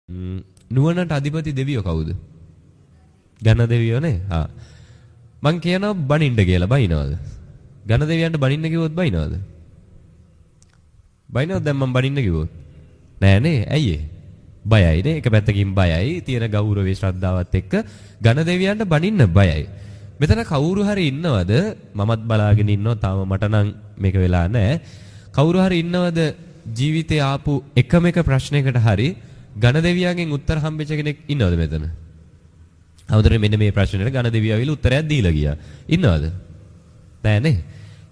නුවණට අධිපති දෙවියෝ කවුද? ඝන දෙවියෝ නේ. ආ. මං කියනවා බනින්න කියලා බයිනවද? ඝන දෙවියන්ට බනින්න කිව්වොත් බයිනවද? බයිනවද දැන් මං බනින්න කිව්වොත්? නෑ නේ. ඇයි ඒ? බයයි නේ. එක පැත්තකින් බයයි. තියෙන ගෞරවයේ ශ්‍රද්ධාවත් එක්ක ඝන දෙවියන්ට බනින්න බයයි. මෙතන කවුරු හරි ඉන්නවද? මමත් බලාගෙන ඉන්නවා. තාම මට නම් මේක වෙලා නෑ. කවුරු හරි ඉන්නවද ජීවිතේ ආපු එකම එක ප්‍රශ්නයකට හරි ඝන දෙවියන්ගෙන් උත්තර හම්බෙච්ච කෙනෙක් ඉන්නවද මෙතන? අවුදරේ මෙන්න මේ ප්‍රශ්නෙට ඝන දෙවියා විල උත්තරයක් දීලා ගියා. ඉන්නවද? නෑ නේ.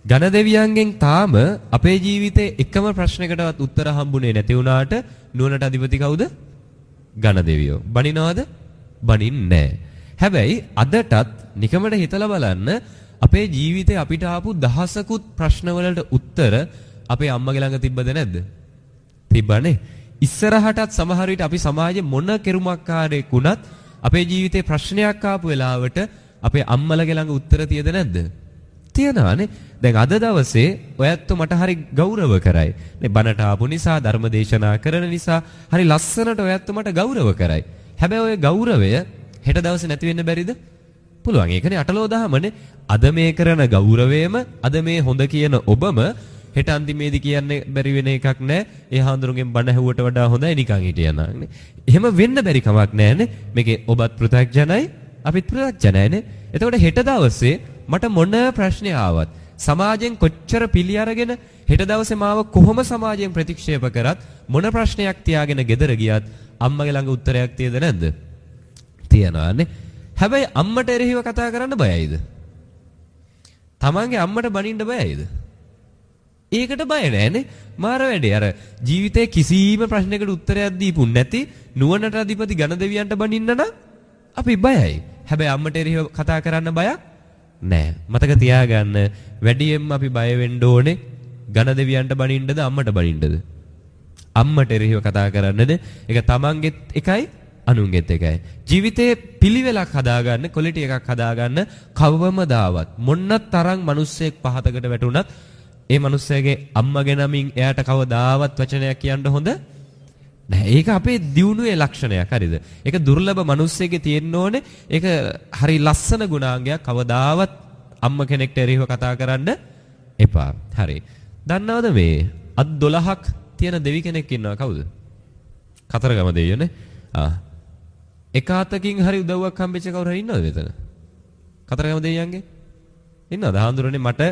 ඝන දෙවියන්ගෙන් තාම අපේ ජීවිතේ එකම ප්‍රශ්නයකටවත් උත්තර හම්බුනේ නැති වුණාට නුවණට අධිපති කවුද? ඝන දෙවියෝ. බනිනවද? බනින්නේ නෑ. හැබැයි අදටත් නිකමට හිතලා බලන්න අපේ ජීවිතේ අපිට ආපු දහසකුත් ප්‍රශ්නවලට උත්තර අපේ අම්මගේ ළඟ තිබ්බද නැද්ද? තිබ්බනේ. ඉස්සරහටත් සමහර විට අපි සමාජයේ මොන කෙරුමක්කාරයෙක් වුණත් අපේ ජීවිතේ ප්‍රශ්නයක් ආපු වෙලාවට අපේ අම්මලගේ ළඟ උත්තර තියද නැද්ද? තියනවානේ. දැන් අද දවසේ ඔයත් මට හරි ගෞරව කරයි. නේ බණට ආපු නිසා ධර්ම දේශනා කරන නිසා හරි ලස්සනට ඔයත් මට ගෞරව කරයි. හැබැයි ඔය ගෞරවය හෙට දවසේ නැති වෙන්න බැරිද? පුළුවන්. ඒකනේ අටලෝ දහමනේ. අද මේ කරන ගෞරවයම අද මේ හොඳ කියන ඔබම හෙට අන්තිමේදී කියන්නේ බැරි වෙන එකක් නෑ. ඒ හාමුදුරුවන්ගෙන් බණ ඇහුවට වඩා හොඳයි නිකන් හිටියනම් නේ. එහෙම වෙන්න බැරි කමක් නෑනේ. මේකේ ඔබත් පෘථග්ජනයි අපිත් පෘථග්ජනයිනේ. එතකොට හෙට දවසේ මට මොන ප්‍රශ්නේ ආවත් සමාජයෙන් කොච්චර පිළි අරගෙන හෙට දවසේ මාව කොහොම සමාජයෙන් ප්‍රතික්ෂේප කරත් මොන ප්‍රශ්නයක් තියාගෙන ගෙදර ගියත් අම්මගේ ළඟ උත්තරයක් තියද නැද්ද? තියනවානේ. හැබැයි අම්මට එරෙහිව කතා කරන්න බයයිද? තමන්ගේ අම්මට බනින්න බයයිද? ඒකට බය නෑනේ. මාර වැඩේ. අර ජීවිතේ කිසිම ප්‍රශ්නයකට උත්තරයක් දීපු නැති නුවණට අධිපති ඝන දෙවියන්ට බනින්න නම් අපි බයයි. හැබැයි අම්මට එරෙහිව කතා කරන්න බයක් නෑ. මතක තියාගන්න වැඩියෙන්ම අපි බය වෙන්න ඕනේ ඝන දෙවියන්ට බනින්නද අම්මට බනින්නද? අම්මට එරෙහිව කතා කරන්නද? ඒක තමන්ගෙත් එකයි අනුන්ගෙත් එකයි. ජීවිතේ පිළිවෙලක් හදාගන්න, ක්වොලිටි එකක් හදාගන්න කවවමදාවත් මොන්න තරම් මිනිස්සෙක් පහතකට වැටුණත් ඒ මිනිස්සයාගේ අම්මගේ නමින් එයාට කවදාවත් වචනයක් කියන්න හොඳ නැහැ. ඒක අපේ දියුණුවේ ලක්ෂණයක්. හරිද? ඒක දුර්ලභ මිනිස්සෙගේ තියෙන්න ඕනේ. ඒක හරි ලස්සන ගුණාංගයක්. කවදාවත් අම්ම කෙනෙක්ට එරෙහිව කතා කරන්න එපා. හරි. දන්නවද මේ අත් 12ක් තියෙන දෙවි කෙනෙක් ඉන්නවා කවුද? කතරගම දෙවියෝනේ. එක අතකින් හරි උදව්වක් හම්බෙච්ච කවුරු හරි ඉන්නවද මෙතන? කතරගම දෙවියන්ගේ? ඉන්නවද? හාමුදුරනේ මට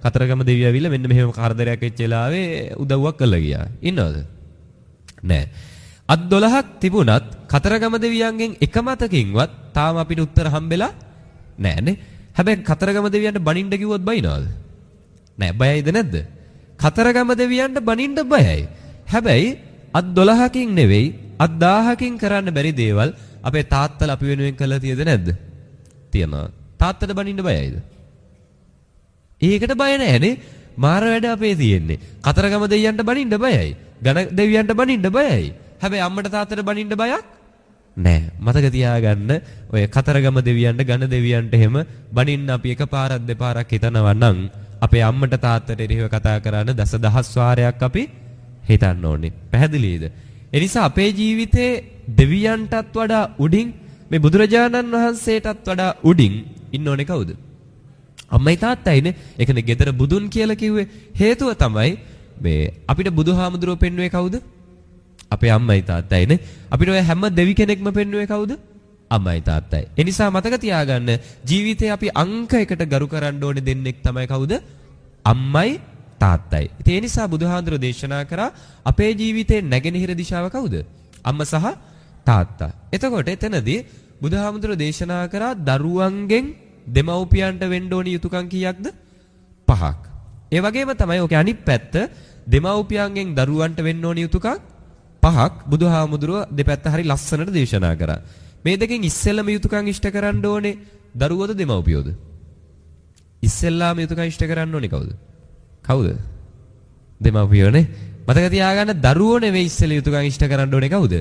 කතරගම දෙවියෝ ඇවිල්ලා මෙන්න මෙහෙම කරදරයක් වෙච්ච වෙලාවේ උදව්වක් කළා ගියා. ඉන්නවද? නෑ. අත් 12ක් තිබුණත් කතරගම දෙවියන්ගෙන් එක මතකින්වත් තාම අපිට උත්තර හම්බෙලා නෑනේ. හැබැයි කතරගම දෙවියන්ට බනින්න කිව්වොත් බයිනවද? නෑ. බයයිද නැද්ද? කතරගම දෙවියන්ට බනින්න බයයි. හැබැයි අත් 12කින් නෙවෙයි අත් 1000කින් කරන්න බැරි දේවල් අපේ තාත්තලා අපි වෙනුවෙන් කළා තියද නැද්ද? තියනවා. තාත්තට බනින්න බයයිද? ඒකට බය නැහැනේ. මාර වැඩ අපේ තියෙන්නේ. කතරගම දෙවියන්ට බනින්න බයයි. ඝන දෙවියන්ට බනින්න බයයි. හැබැයි අම්මට තාත්තට බනින්න බයක් නැහැ. මතක තියාගන්න ඔය කතරගම දෙවියන්ට ඝන දෙවියන්ට එහෙම බනින්න අපි එකපාරක් දෙපාරක් හිතනවා නම් අපේ අම්මට තාත්තට එරෙහිව කතා කරන දසදහස් වාරයක් අපි හිතන්න ඕනේ. පැහැදිලිද? ඒ නිසා අපේ ජීවිතේ දෙවියන්ටත් වඩා උඩින් මේ බුදුරජාණන් වහන්සේටත් වඩා උඩින් ඉන්න ඕනේ කවුද? අම්මයි තාත්තයිනේ. ඒකනේ ගෙදර බුදුන් කියලා කිව්වේ. හේතුව තමයි මේ අපිට බුදුහාමුදුරුවෝ පෙන්වුවේ කවුද? අපේ අම්මයි තාත්තයිනේ. අපිට ඔය හැම දෙවි කෙනෙක්ම පෙන්වුවේ කවුද? අම්මයි තාත්තයි. ඒ නිසා මතක තියාගන්න ජීවිතේ අපි අංක එකට ගරු කරන්න ඕනේ දෙන්නෙක් තමයි කවුද? අම්මයි තාත්තයි. ඒ නිසා බුදුහාමුදුරුවෝ දේශනා කරා අපේ ජීවිතේ නැගෙනහිර දිශාව කවුද? අම්මා සහ තාත්තා. එතකොට එතනදී බුදුහාමුදුරුවෝ දේශනා කරා දරුවන්ගෙන් දෙමව්පියන්ට වෙන්න ඕනි යුතුයකම් කීයක්ද? 5ක්. ඒ වගේම තමයි ඔකේ අනිත් පැත්ත දෙමව්පියන්ගෙන් දරුවන්ට වෙන්න ඕනි යුතුයකම් 5ක් බුදුහාමුදුරුවෝ දෙපැත්ත හරි ලස්සනට දේශනා කරා. මේ දෙකෙන් ඉස්සෙල්ලම යුතුයකම් ඉෂ්ට කරන්න ඕනේ දරුවෝද දෙමව්පියෝද? ඉස්සෙල්ලාම යුතුයකම් ඉෂ්ට කරන්න ඕනේ කවුද? කවුද? දෙමව්පියෝනේ. මතක තියාගන්න දරුවෝ නෙවෙයි ඉස්සෙල්ලා යුතුයකම් ඉෂ්ට කරන්න ඕනේ කවුද?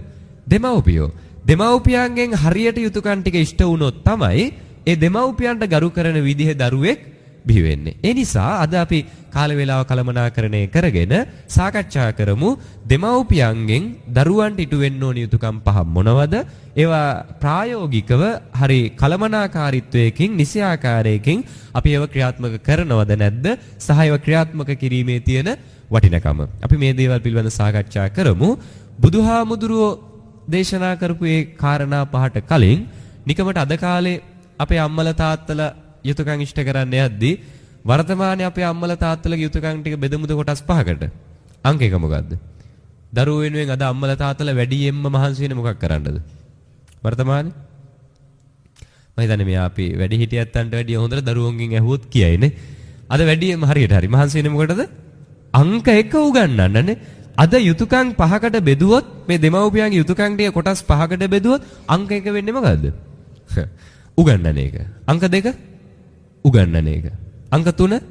දෙමව්පියෝ. දෙමව්පියන්ගෙන් හරියට යුතුයකම් ටික ඉෂ්ට වුණොත් තමයි ඒ දෙමව්පියන්ට ගරු කරන විදිහේ දරුවෙක් බිහි වෙන්නේ. ඒ නිසා අද අපි කාල වේලාව කළමනාකරණය කරගෙන සාකච්ඡා කරමු දෙමව්පියන්ගෙන් දරුවන්ට ඉටු වෙන්න ඕන යුතුකම් පහ මොනවද? ඒවා ප්‍රායෝගිකව හරි කළමනාකාරීත්වයකින් නිසියාකාරයකින් අපි ඒව ක්‍රියාත්මක කරනවද නැද්ද? සහ ඒව ක්‍රියාත්මක කිරීමේ තියෙන වටිනකම. අපි මේ දේවල් පිළිබඳව සාකච්ඡා කරමු. බුදුහාමුදුරුවෝ දේශනා කරපු ඒ කාරණා පහට කලින් නිකමට අද කාලේ අපේ අම්මලා තාත්තලා යුතුයකම් ඉෂ්ට කරන්න යද්දී වර්තමානයේ අපේ අම්මලා තාත්තලාගේ යුතුයකම් ටික බෙදමුද කොටස් පහකට. අංක එක මොකද්ද? දරුවෝ වෙනුවෙන් අද අම්මලා තාත්තලා වැඩියෙන්ම මහන්සි වෙන්නේ මොකක් කරන්නද? වර්තමානයේ මම හිතන්නේ මේ අපි වැඩි හිටියත්තන්ට වැඩිය හොඳට දරුවෝන්ගෙන් ඇහුවොත් කියයිනේ. අද වැඩියෙන්ම හරියට හරි මහන්සි වෙන්නේ මොකටද? අංක එක උගන්වන්නනේ. අද යුතුයකම් පහකට බෙදුවොත් මේ දෙමව්පියන්ගේ යුතුයකම් ටික කොටස් පහකට බෙදුවොත් අංක එක වෙන්නේ මොකද්ද? උගන්නන එක. අංක 2 උගන්නන එක. අංක 3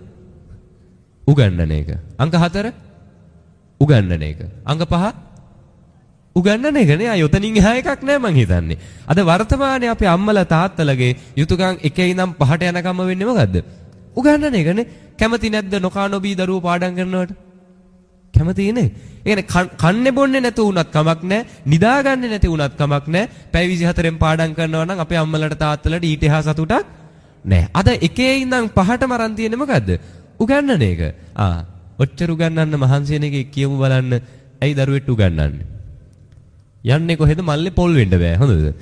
උගන්නන එක. අංක 4 උගන්නන එක. අංක 5 උගන්නන එක නේ. අයොතනින් එහා එකක් නෑ මං හිතන්නේ. අද වර්තමානයේ අපේ අම්මලා තාත්තලාගේ යුතුයකම් එකේ ඉඳන් 5ට යනකම් වෙන්නේ මොකද්ද? උගන්නන එක නේ. කැමති නැද්ද නොකා නොබී දරුවෝ පාඩම් කරනවට? කැමතියි නේ. ඒ කියන්නේ කන්නේ බොන්නේ නැතු වුණත් කමක් නැහැ. නිදාගන්නේ නැති වුණත් කමක් නැහැ. පැය 24න් පාඩම් කරනවා නම් අපේ අම්මලාට තාත්තලාට ඊට එහා සතුටක් නැහැ. අද එකේ ඉඳන් 5ටම අරන් තියෙන්නේ මොකද්ද? උගන්නන එක. ඔච්චර උගන්නන්න මහන්සි වෙන එකේ කියමු බලන්න. ඇයි දරුවෙට උගන්නන්නේ? යන්නේ කොහෙද මල්ලේ පොල් වෙන්න බෑ. හොඳද?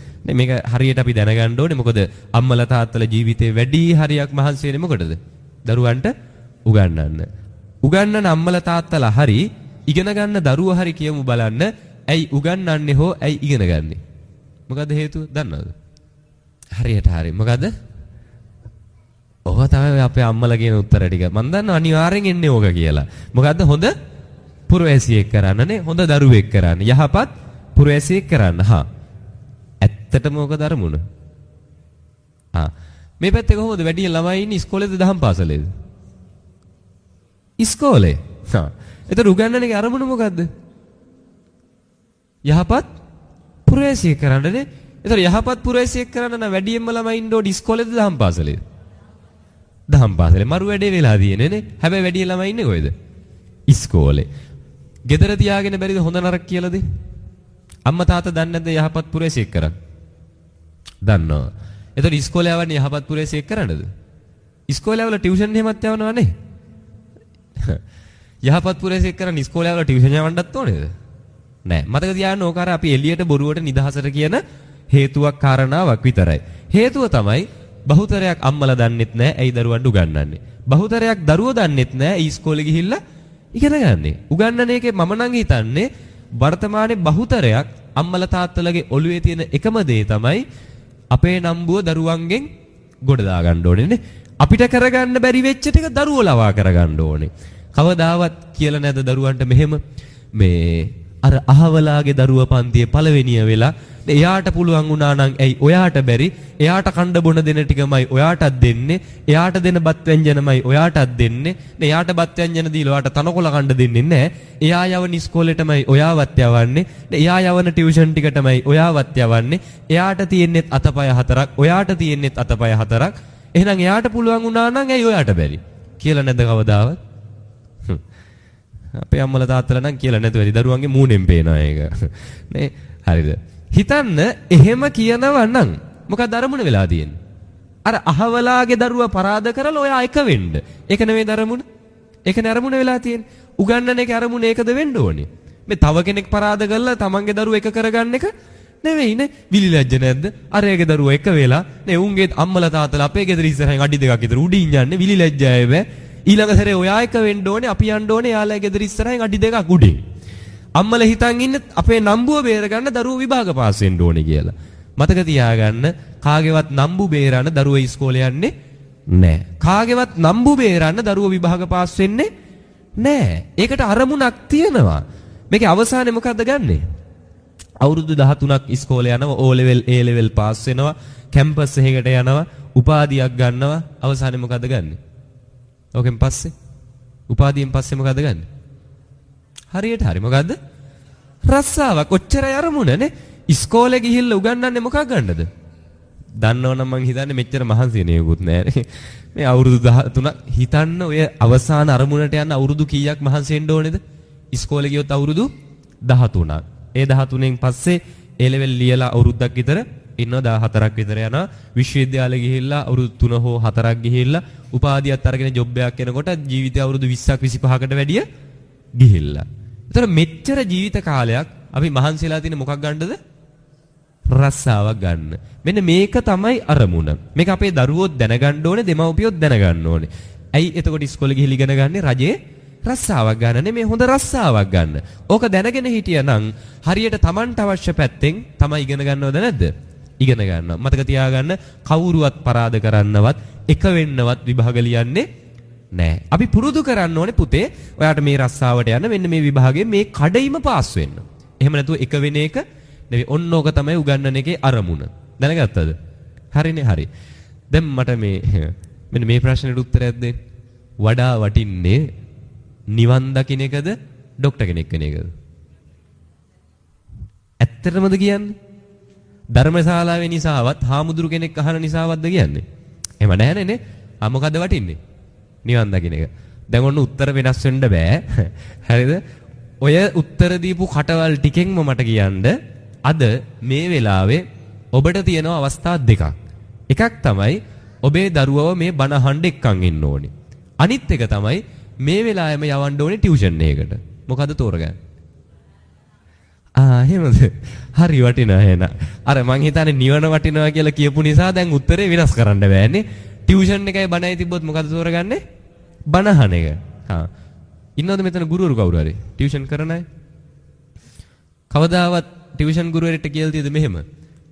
මේක හරියට අපි දැනගන්න ඕනේ. මොකද අම්මලා තාත්තලා ජීවිතේ වැඩි හරියක් මහන්සි වෙන්නේ මොකටද? දරුවන්ට උගන්නන්න. උගන්නන අම්මලා තාත්තලා හරි ඉගෙන ගන්න දරුවෝ හරි කියමු බලන්න. ඇයි උගන්නන්නේ හෝ ඇයි ඉගෙන ගන්නෙ? මොකද්ද හේතුව? දන්නවද? හරියට හරි. මොකද්ද? ඔය තමයි අපේ අම්මලා කියන උත්තර ටික. මම දන්නවා අනිවාර්යෙන් එන්නේ ඕක කියලා. මොකද්ද? හොඳ පුරවැසියෙක් කරන්නනේ. හොඳ දරුවෙක් කරන්න. යහපත් පුරවැසියෙක් කරන්න. ඇත්තටම ඕක ධර්මුණ. මේ පැත්තේ කොහොමද වැඩි ළමයි ඉන්නේ ඉස්කෝලේද දහම් පාසලේද? ඉස්කෝලේ. එතන උගන්නන එකේ අරමුණ මොකද්ද? යහපත් පුරවැසියෙක් කරන්නනේ. එතන යහපත් පුරවැසියෙක් කරන්න නම් වැඩියෙන්ම ළමයි ඉන්න ඕනේ ඉස්කෝලේද දහම් පාසලේද? දහම් පාසලේ. මරු වැඩේ වෙලා තියෙන්නේ නේ. හැබැයි වැඩි ළමයි ඉන්නේ කොහෙද? ඉස්කෝලේ. ගෙදර තියාගෙන බැරිද හොඳ නරක කියලා දෙන්න? අම්මා තාත්තා දන්නේ නැද්ද යහපත් පුරවැසියෙක් කරන්න? දන්නවා. එතකොට ඉස්කෝලේ යවන්නේ යහපත් පුරවැසියෙක් කරන්නද? ඉස්කෝලේ වල ටියුෂන් එහෙමත් යවනවා නේ. යහපත් පුරවැසියෙක් කරන් ඉස්කෝලේ වල ටියුෂන් යවන්නත් ඕනේද? නෑ. මතක තියාගන්න ඕක අර අපි එළියට බොරුවට නිදහසට කියන හේතුවක් කාරණාවක් විතරයි. හේතුව තමයි බහුතරයක් අම්මලා දන්නෙත් නෑ ඇයි දරුවන්ට උගන්වන්නේ. බහුතරයක් දරුවෝ දන්නෙත් නෑ ඇයි ඉස්කෝලේ ගිහිල්ලා ඉගෙන ගන්නේ. උගන්වන එකේ මම නම් හිතන්නේ වර්තමානයේ බහුතරයක් අම්මලා තාත්තලාගේ ඔළුවේ තියෙන එකම දේ තමයි අපේ නම්බුව දරුවන්ගෙන් ගොඩ දා ගන්න ඕනේ නේ. අපිට කරගන්න බැරි වෙච්ච ටික දරුවෝ ලවා කරගන්න ඕනේ. කවදාවත් කියලා නැද දරුවන්ට මෙහෙම මේ අර අහවලාගේ දරුවා පන්තියේ පළවෙනිය වෙලා එයාට පුළුවන් වුණා නම් ඇයි ඔයාට බැරි? එයාට කණ්ඩ බොන දෙන ටිකමයි ඔයාටත් දෙන්නේ. එයාට දෙන බත් ව්‍යංජනමයි ඔයාටත් දෙන්නේ. එයාට බත් ව්‍යංජන දීලා ඔයාට තනකොළ කණ්ඩ දෙන්නේ නැහැ. එයා යවන ඉස්කෝලේටමයි ඔයාවත් යවන්නේ. එයා යවන ටියුෂන් ටිකටමයි ඔයාවත් යවන්නේ. එයාට තියෙන්නේත් අතපය හතරක්. ඔයාට තියෙන්නේත් අතපය හතරක්. එහෙනම් එයාට පුළුවන් වුණා නම් ඇයි ඔයාට බැරි? කියලා නැද කවදාවත්? අපේ අම්මලා තාත්තලා නම් කියලා නැතුව ඇති දරුවන්ගේ මූණෙන් පේනවා ඒක. නේ හරිද? හිතන්න එහෙම කියනවා නම් මොකක්ද අරමුණ වෙලා තියෙන්නේ? අර අහවලාගේ දරුවා පරාද කරලා ඔයා එක වෙන්න. ඒක නෙවෙයි අරමුණ. ඒක නේ අරමුණ වෙලා තියෙන්නේ. උගන්නන එකේ අරමුණ ඒකද වෙන්න ඕනේ. මේ තව කෙනෙක් පරාද කරලා තමන්ගේ දරුවා එක කරගන්න එක නෙවෙයි නේ. විලි ලැජ්ජ නැද්ද? අරයාගේ දරුවා එක වෙලා නේ උන්ගේ අම්මලා තාත්තලා අපේ ගෙදර ඉස්සරහින් අඩි දෙකක් විතර උඩින් යන්නේ විලි ලැජ්ජාය බෑ. ඊළඟ සැරේ ඔයා එක වෙන්න ඕනේ අපි යන්න ඕනේ යාළුවා ගෙදර ඉස්සරහින් අඩි දෙකක් උඩින්. අම්මලා හිතන් ඉන්නේ අපේ නම්බුව බේරගන්න දරුවෝ විභාග පාස් වෙන්න ඕනේ කියලා. මතක තියාගන්න කාගේවත් නම්බු බේරන්න දරුවෝ ඉස්කෝලේ යන්නේ නැහැ. කාගේවත් නම්බු බේරන්න දරුවෝ විභාග පාස් වෙන්නේ නැහැ. ඒකට අරමුණක් තියෙනවා. මේකේ අවසානයේ මොකද්ද ගන්නෙ? අවුරුදු 13ක් ඉස්කෝලේ යනවා, O level A level pass වෙනවා, කැම්පස් එකකට යනවා, උපාධියක් ගන්නවා. අවසානයේ මොකද්ද ගන්නෙ? ඕකෙන් පස්සේ උපාධියෙන් පස්සේ මොකද්ද ගන්නෙ? හරියට හරි මොකද්ද? රස්සාවක්. ඔච්චරයි අරමුණනේ. ඉස්කෝලේ ගිහිල්ලා උගන්වන්නේ මොකක් ගන්නද? දන්නවනම් මං හිතන්නේ මෙච්චර මහන්සි නෙවෙකුත් නෑ. මේ අවුරුදු 13ක් හිතන්න ඔය අවසාන අරමුණට යන අවුරුදු කීයක් මහන්සි වෙන්න ඕනේද? ඉස්කෝලේ ගියොත් අවුරුදු 13ක්. ඒ 13න් පස්සේ ඒ ලෙවල් ලියලා අවුරුද්දක් විතර ඉන්නවා 14ක් විතර යනවා. විශ්වවිද්‍යාලේ ගිහිල්ලා අවුරුදු 3 හෝ 4ක් ගිහිල්ලා උපාධියත් අරගෙන ජොබ් එකක් එනකොට ජීවිතය අවුරුදු 20ක් 25කට වැඩිය ගිහිල්ලා. ඒතර මෙච්චර ජීවිත කාලයක් අපි මහන්සිලා තියෙන මොකක් ගන්නද? රස්සාවක් ගන්න. මෙන්න මේක තමයි අරමුණ. මේක අපේ දරුවෝ දැනගන්න ඕනේ, දෙමව්පියෝ දැනගන්න ඕනේ. ඇයි එතකොට ඉස්කෝලේ ගිහිලි ඉගෙන ගන්නේ රජේ රස්සාවක් ගන්න නෙමෙයි, හොඳ රස්සාවක් ගන්න. ඕක දැනගෙන හිටියනම් හරියට Tamanට අවශ්‍ය පැත්තෙන් තමයි ඉගෙන ගන්නවද නැද්ද? ඉගෙන ගන්නවා. මතක තියාගන්න, කවුරුවත් පරාද කරන්නවත් එක වෙන්නවත් විභාග ලියන්නේ නැහැ. අපි පුරුදු කරන්න ඕනේ පුතේ, ඔයාට මේ රස්සාවට යන්න මෙන්න මේ විභාගයේ මේ කඩයිම පාස් වෙන්න. එහෙම නැතුව එක වෙන එක නෙවෙයි. ඔන්න ඕක තමයි උගන්නන එකේ අරමුණ. දැනගත්තද? හරිනේ, හරි. දැන් මට මෙන්න මේ ප්‍රශ්නෙට උත්තරයක් දෙන්න. වඩා වටින්නේ නිවන් දකින්න එකද ડોක්ටර් කෙනෙක් වෙන එකද? ඇත්තටමද කියන්නේ? ධර්මශාලාවේ නිසාවත් හාමුදුරු කෙනෙක් අහන නිසාවත්ද කියන්නේ? එහෙම නැහැනේ නේ. මොකද්ද වටින්නේ? නිවන් දකින්න එක. දැන් ඔන්න උත්තර වෙනස් වෙන්න බෑ. හරිද? ඔය උත්තර දීපු කටවල් ටිකෙන්ම මට කියන්න අද මේ වෙලාවේ ඔබට තියෙන අවස්ථා දෙකක්. එකක් තමයි ඔබේ දරුවව මේ බණ අහන්න එක්කන් ඉන්න ඕනේ. අනිත් එක තමයි මේ වෙලාවෙම යවන්න ඕනේ ටියුෂන් එකකට. මොකද්ද තෝරගන්නේ? එහෙමද? හරි වටිනා එහෙනම්. අර මං හිතන්නේ නිවන වටිනවා කියලා කියපු නිසා දැන් උත්තරේ වෙනස් කරන්න බෑනේ. ටියුෂන් එකයි බණයි තිබ්බොත් මොකද්ද තෝරගන්නේ? බණ අහන එක. ඉන්නවද මෙතන ගුරුවරු කවුරු හරි? ටියුෂන් කරන අය? කවදාවත් ටියුෂන් ගුරුවරයෙක්ට කියලා තියෙද මෙහෙම?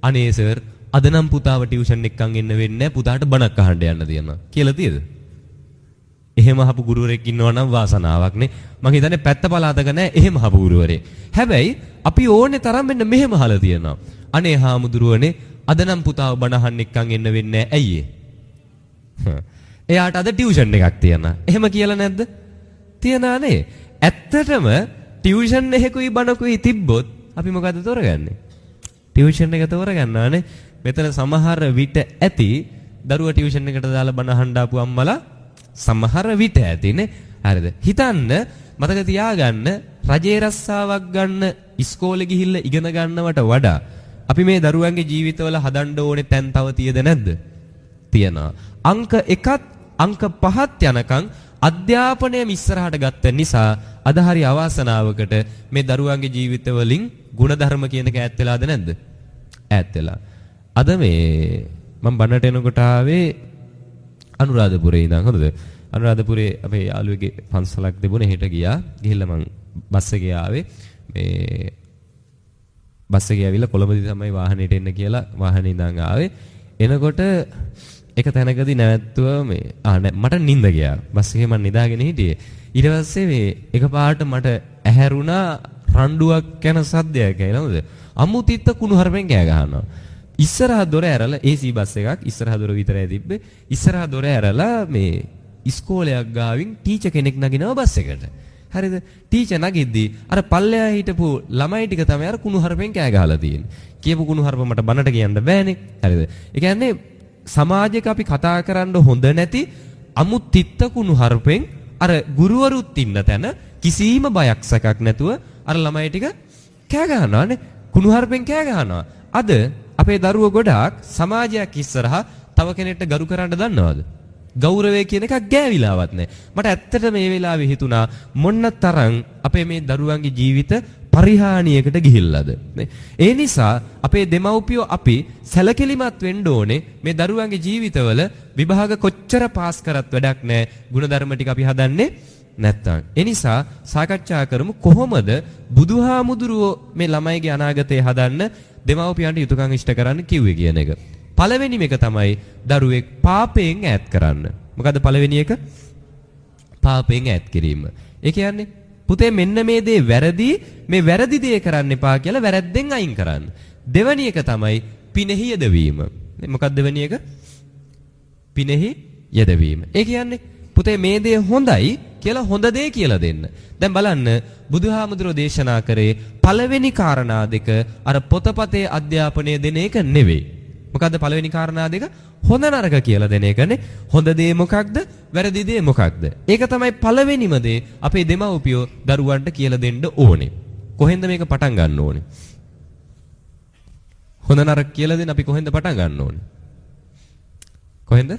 අනේ සර්, අද නම් පුතාව ටියුෂන් එක්කන් එන්න වෙන්නේ නැහැ. පුතාට බණක් අහන්න යන්න තියෙනවා. කියලා තියෙද? එහෙම අහපු ගුරුවරයෙක් ඉන්නවා නම් වාසනාවක් නේ. මං හිතන්නේ පැත්ත පලාතක නැහැ එහෙම අහපු ගුරුවරයෙක්. හැබැයි අපි ඕනේ තරම් මෙන්න මෙහෙම අහලා තියෙනවා. අනේ හාමුදුරුවනේ, අද නම් පුතාව බණ අහන්න එක්කන් එන්න වෙන්නේ නැහැ. ඇයි ඒ? එයාට අද ටියුෂන් එකක් තියෙනවා. එහෙම කියලා නැද්ද? තියනා නේ. ඇත්තටම ටියුෂන් එකකුයි බණකුයි තිබ්බොත් අපි මොකද්ද තෝරගන්නේ? ටියුෂන් එක තෝරගන්නවානේ. මෙතන සමහර විට ඇති දරුවා ටියුෂන් එකට දාලා බණ අහන්න ආපු අම්මලා සමහර විට ඇතිනේ. හරිද? හිතන්න, මතක තියාගන්න, රජේ රස්සාවක් ගන්න ඉස්කෝලේ ගිහිල්ලා ඉගෙන ගන්නවට වඩා අපි මේ දරුවන්ගේ ජීවිතවල හදන්න ඕනේ තැන් තව තියෙද නැද්ද? තියෙනවා. අංක 1ත් අංක 5ත් යනකම් අධ්‍යාපනය ඉස්සරහට ගත්ත නිසා අද හරි අවාසනාවකට මේ දරුවන්ගේ ජීවිතවලින් ಗುಣධර්ම කියන එක ඈත් වෙලාද නැද්ද? ඈත් වෙලා. අද මේ මම බණට එනකොට ආවේ අනුරාධපුරේ ඉඳන්. හොඳද? අනුරාධපුරේ අපේ යාළුවෙගේ පන්සලක් තිබුණේ. හෙට ගියා. ගිහිල්ලා මං බස් එකේ ආවේ. මේ බස් එකේ ඇවිල්ලා කොළඹදී තමයි වාහනේට එන්න කියලා වාහනේ ඉඳන් ආවේ. එනකොට එක තැනකදී නැවැත්තුව මට නිින්ද ගියා. බස් එකේ මම නිදාගෙන හිටියේ. ඊට පස්සේ මේ එකපාරට මට ඇහැරුණා රණ්ඩුවක් යන සද්දයක් ඇහිලා. හොඳද? අමුතිත්ත කුණුහරුපෙන් කෑ ගහනවා. ඉස්සරහ දොර ඇරලා AC බස් එකක් ඉස්සරහ දොර විතරයි තිබ්බේ. ඉස්සරහ දොර ඇරලා මේ ඉස්කෝලයක් ගාවින් ටීචර් කෙනෙක් නගිනවා බස් එකට. හරිද? ටීචර් නගිද්දී අර පල්ලෙහා හිටපු ළමයි ටික තමයි අර කුණුහරුපෙන් කෑ ගහලා තියෙන්නේ. කියපු කුණුහරුප මට බනට කියන්න බෑනේ. හරිද? ඒ කියන්නේ සමාජයක අපි කතා කරන්න හොඳ නැති අමුතිත්ත කුණුහරුපෙන් අර ගුරුවරුත් ඉන්න තැන කිසිම බයක් සැකක් නැතුව අර ළමයි ටික කෑ ගහනවානේ. කුණුහරුපෙන් කෑ ගහනවා. අද අපේ දරුවෝ ගොඩාක් සමාජයක් ඉස්සරහා තව කෙනෙක්ට ගරු කරන්න දන්නවද? ගෞරවය කියන එකක් ගෑවිලාවත් නැහැ. මට ඇත්තට මේ වෙලාවේ හිතුණා මොන්න තරම් අපේ මේ දරුවන්ගේ ජීවිත පරිහානියකට ගිහිල්ලාද. ඒ නිසා අපේ දෙමව්පියෝ අපි සැලකිලිමත් වෙන්න ඕනේ මේ දරුවන්ගේ ජීවිතවල විභාග කොච්චර පාස් කරත් වැඩක් නැහැ. ಗುಣධර්ම ටික අපි හදන්නේ නැත්තම්. ඒ නිසා සාකච්ඡා කරමු කොහොමද බුදුහාමුදුරුවෝ මේ ළමයිගේ අනාගතය හදන්න දෙමව්පියන්ට යුතුයකම් ඉෂ්ට කරන්න කිව්වේ කියන එක. පළවෙනිම එක තමයි දරුවෙක් පාපයෙන් ඈත් කරන්න. මොකද්ද පළවෙනි එක? පාපයෙන් ඈත් කිරීම. ඒ කියන්නේ පුතේ මෙන්න මේ දේ වැරදි, මේ වැරදි දේ කරන්න එපා කියලා වැරද්දෙන් අයින් කරන්න. දෙවෙනි එක තමයි පිනෙහි යෙදවීම. මොකක්ද දෙවෙනි එක? පිනෙහි යෙදවීම. ඒ කියන්නේ පුතේ මේ දේ හොඳයි කියලා හොඳ දේ කියලා දෙන්න. දැන් බලන්න බුදුහාමුදුරෝ දේශනා කරේ පළවෙනි කාරණා දෙක අර පොතපතේ අධ්‍යාපනය දෙන එක නෙවෙයි. මොකද්ද පළවෙනි කාරණා දෙක? හොඳ නරක කියලා දෙන එකනේ. හොඳ දේ මොකක්ද? වැරදි දේ මොකක්ද? ඒක තමයි පළවෙනිම දේ අපේ දෙමව්පියෝ දරුවන්ට කියලා දෙන්න ඕනේ. කොහෙන්ද මේක පටන් ගන්න ඕනේ? හොඳ නරක කියලා දෙන්න අපි කොහෙන්ද පටන් ගන්න ඕනේ? කොහෙන්ද?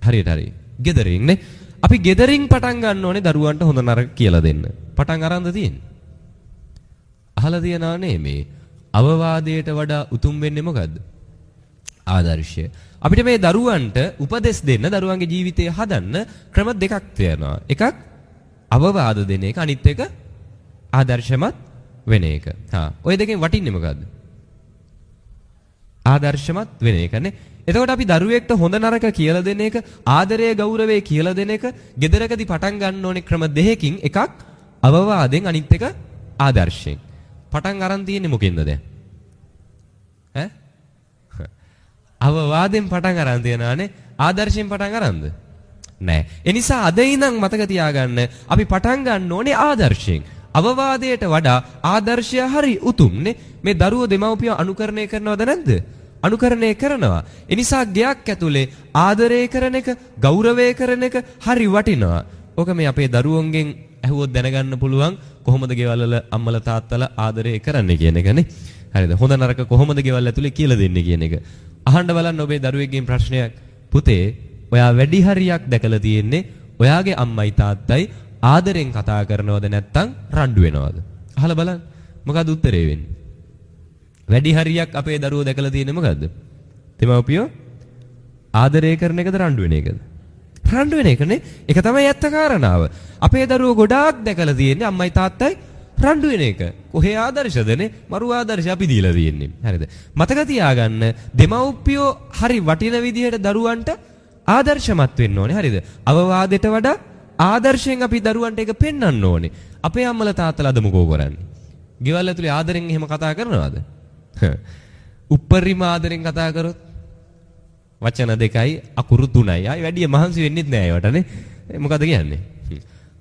හරියට හරි. ගෙදරින් නේ. අපි ගෙදරින් පටන් ගන්න ඕනේ දරුවන්ට හොඳ නරක කියලා දෙන්න. පටන් අරන්ද තියෙන්නේ? අහලා තියනා නේ මේ අවවාදයට වඩා උතුම් වෙන්නේ මොකද්ද? ආදර්ශය. අපිට මේ දරුවන්ට උපදෙස් දෙන්න, දරුවන්ගේ ජීවිතය හදන්න ක්‍රම දෙකක් තියෙනවා. එකක් අවවාද දෙන එක, අනිත් එක ආදර්ශමත් වෙන එක. ඔය දෙකෙන් වටින්නේ මොකද්ද? ආදර්ශමත් වෙන එකනේ. එතකොට අපි දරුවෙක්ට හොඳ නරක කියලා දෙන එක, ආදරය ගෞරවය කියලා දෙන එක ගෙදරකදී පටන් ගන්න ඕනේ ක්‍රම දෙකකින්. එකක් අවවාදෙන්, අනිත් එක ආදර්ශයෙන්. පටන් අරන් තියෙන්නේ මොකෙන්ද දැන්? ඈ? අවවාදෙන් පටන් අරන් තියනානේ. ආදර්ශයෙන් පටන් අරන්ද? නෑ. ඒ නිසා අද ඉඳන් මතක තියාගන්න අපි පටන් ගන්න ඕනේ ආදර්ශයෙන්. අවවාදයට වඩා ආදර්ශය හරි උතුම්නේ. මේ දරුවෝ දෙමව්පියෝ අනුකරණය කරනවද නැද්ද? අනුකරණය කරනවා. ඒ නිසා ගයක් ඇතුලේ ආදරය කරන එක, ගෞරවය කරන එක හරි වටිනවා. ඕක මේ අපේ දරුවන්ගෙන් ඇහුවොත් දැනගන්න පුළුවන් කොහොමද ගෙවල් වල අම්මලා තාත්තලා ආදරය කරන්නේ කියන එකනේ. හරිද? හොඳ නරක කොහොමද ගෙවල් ඇතුලේ කියලා දෙන්නේ කියන එක. අහන්න බලන්න ඔබේ දරුවෙක්ගෙන් ප්‍රශ්නයක්. පුතේ, ඔයා වැඩි හරියක් දැකලා තියෙන්නේ ඔයාගේ අම්මයි තාත්තයි ආදරෙන් කතා කරනවද නැත්නම් රණ්ඩු වෙනවද? අහලා බලන්න. මොකද උත්තරේ වෙන්නේ? වැඩි හරියක් අපේ දරුවෝ දැකලා තියෙන්නේ මොකද්ද? දෙමව්පියෝ ආදරය කරන එකද රණ්ඩු වෙන එකද? රණ්ඩු වෙන එකනේ. ඒක තමයි ඇත්ත කාරණාව. අපේ දරුවෝ ගොඩාක් දැකලා තියෙන්නේ අම්මයි තාත්තයි රණ්ඩු වෙන එක. කොහේ ආදර්ශදනේ? මරු ආදර්ශ අපි දීලා තියෙන්නේ. හරිද? මතක තියාගන්න දෙමව්පියෝ හරි වටින විදිහට දරුවන්ට ආදර්ශමත් වෙන්න ඕනේ. හරිද? අවවාදයට වඩා ආදර්ශයෙන් අපි දරුවන්ට ඒක පෙන්වන්න ඕනේ. අපේ අම්මලා තාත්තලා අද මොකෝ කරන්නේ? ගෙවල් ඇතුලේ ආදරෙන් එහෙම කතා කරනවද? උප්පරිම ආදරෙන් කතා කරොත් වචන දෙකයි අකුරු තුනයි. ආයි වැඩි මහන්සි වෙන්නෙත් නෑ ඒවටනේ. මොකද කියන්නේ?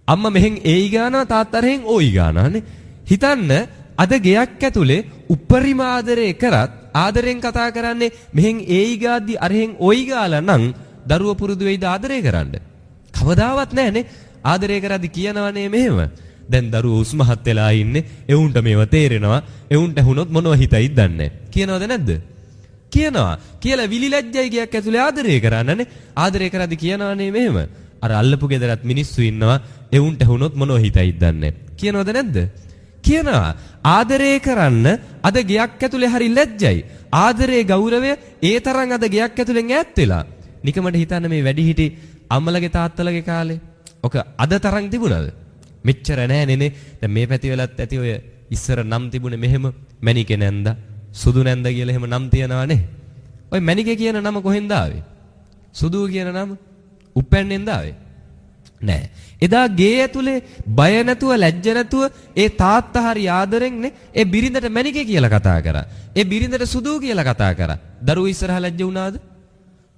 අම්මා මෙහෙන් ඒයි ගානවා, තාත්තා රෙන් ඕයි ගානවානේ. හිතන්න අද ගෙයක් ඇතුලේ උප්පරිම ආදරේ කරත් ආදරෙන් කතා කරන්නේ මෙහෙන් ඒයි ගාද්දි අරහෙන් ඕයි ගාලා නම් දරුව පුරුදු වෙයිද ආදරය කරන්න? කවදාවත් නෑනේ. ආදරය කරද්දි කියනවනේ මෙහෙම. දැන් දරුවෝ උස්මහත් වෙලා ඉන්නේ. එවුන්ට මේව තේරෙනවා. එවුන්ට ඇහුනොත් මොනව හිතයිද දන්නේ. කියනවද නැද්ද? කියනවා. කියලා විලිලැජ්ජයි ගයක් ඇතුලේ ආදරය කරන්නනේ. ආදරය කරද්දි කියනවනේ මෙහෙම. අර අල්ලපු ගෙදරත් මිනිස්සු ඉන්නවා. එවුන්ට ඇහුනොත් මොනව හිතයිද දන්නේ. කියනවද නැද්ද? කියනවා. ආදරය කරන්න අද ගයක් ඇතුලේ හරි ලැජ්ජයි. ආදරේ ගෞරවය ඒ තරම් අද ගයක් ඇතුලෙන් ඈත් වෙලා. නිකමට හිතන්න මේ වැඩිහිටි අම්මලගේ තාත්තලගේ කාලේ. ඔක අද තරම් තිබුණාද? මෙච්චර නෑනේ. දැන් මේ පැති වෙලත් ඇති ඔය ඉස්සර නම් තිබුණේ මෙහෙම මැනිකේ නැන්දා, සුදු නැන්දා කියලා එහෙම නම් තියනවානේ. ඔය මැනිකේ කියන නම කොහෙන්ද ආවේ? සුදු කියන නම උප්පැන්නෙන්ද ආවේ? නෑ. එදා ගේ ඇතුලේ බය නැතුව, ලැජ්ජ නැතුව ඒ තාත්තා හරි ආදරෙන්නේ ඒ බිරිඳට මැනිකේ කියලා කතා කරා. ඒ බිරිඳට සුදු කියලා කතා කරා. දරුවෝ ඉස්සරහා ලැජ්ජ වුණාද?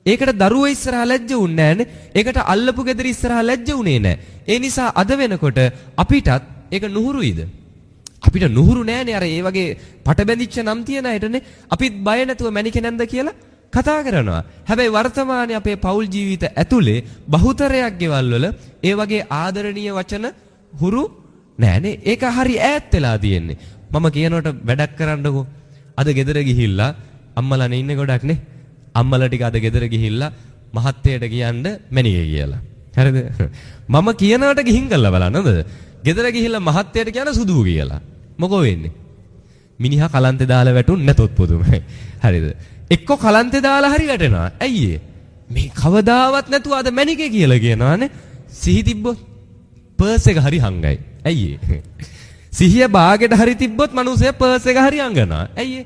ඒකට දරුවෝ ඉස්සරහා ලැජ්ජ වුන්නේ නෑනේ. ඒකට අල්ලපු ගෙදර ඉස්සරහා ලැජ්ජ වුණේ නෑ. ඒ නිසා අද වෙනකොට අපිටත් ඒක නුහුරුයිද? අපිට නුහුරු නෑනේ. අර ඒ වගේ පට බැඳිච්ච නම් තියන අයටනේ අපිත් බය නැතුව මැනිකේ නැන්ද කියලා කතා කරනවා. හැබැයි වර්තමානයේ අපේ පෞල් ජීවිත ඇතුලේ බහුතරයක් ගෙවල් වල ඒ වගේ ආදරණීය වචන හුරු නෑනේ. ඒක හරි ඈත් වෙලා තියෙන්නේ. මම කියනකොට වැඩක් කරන්නකෝ. අද ගෙදර ගිහිල්ලා අම්මලානේ ඉන්නේ ගොඩක්නේ. අම්මලා ටික අද ගෙදර ගිහිල්ලා මහත්තයට කියන්න මැනිකේ කියලා. හරිද? මම කියනවට ගිහින් කරලා බලන්නද? ගෙදර ගිහිල්ලා මහත්තයට කියන සුදු කියලා. මොකෝ වෙන්නේ? මිනිහා කලන්තේ දාලා වැටුන් නැතොත් පුදුමයි. හරිද? එක්ක කලන්තේ දාලා හරි වැටෙනවා. ඇයි මේ කවදාවත් නැතුව අද මැනිකේ කියලා කියනවානේ. සිහි තිබ්බොත් පර්ස් එක හරි හංගයි. ඇයි සිහිය බාගෙට හරි තිබ්බොත් මිනිහේ පර්ස් එක හරි හංගනවා. ඇයි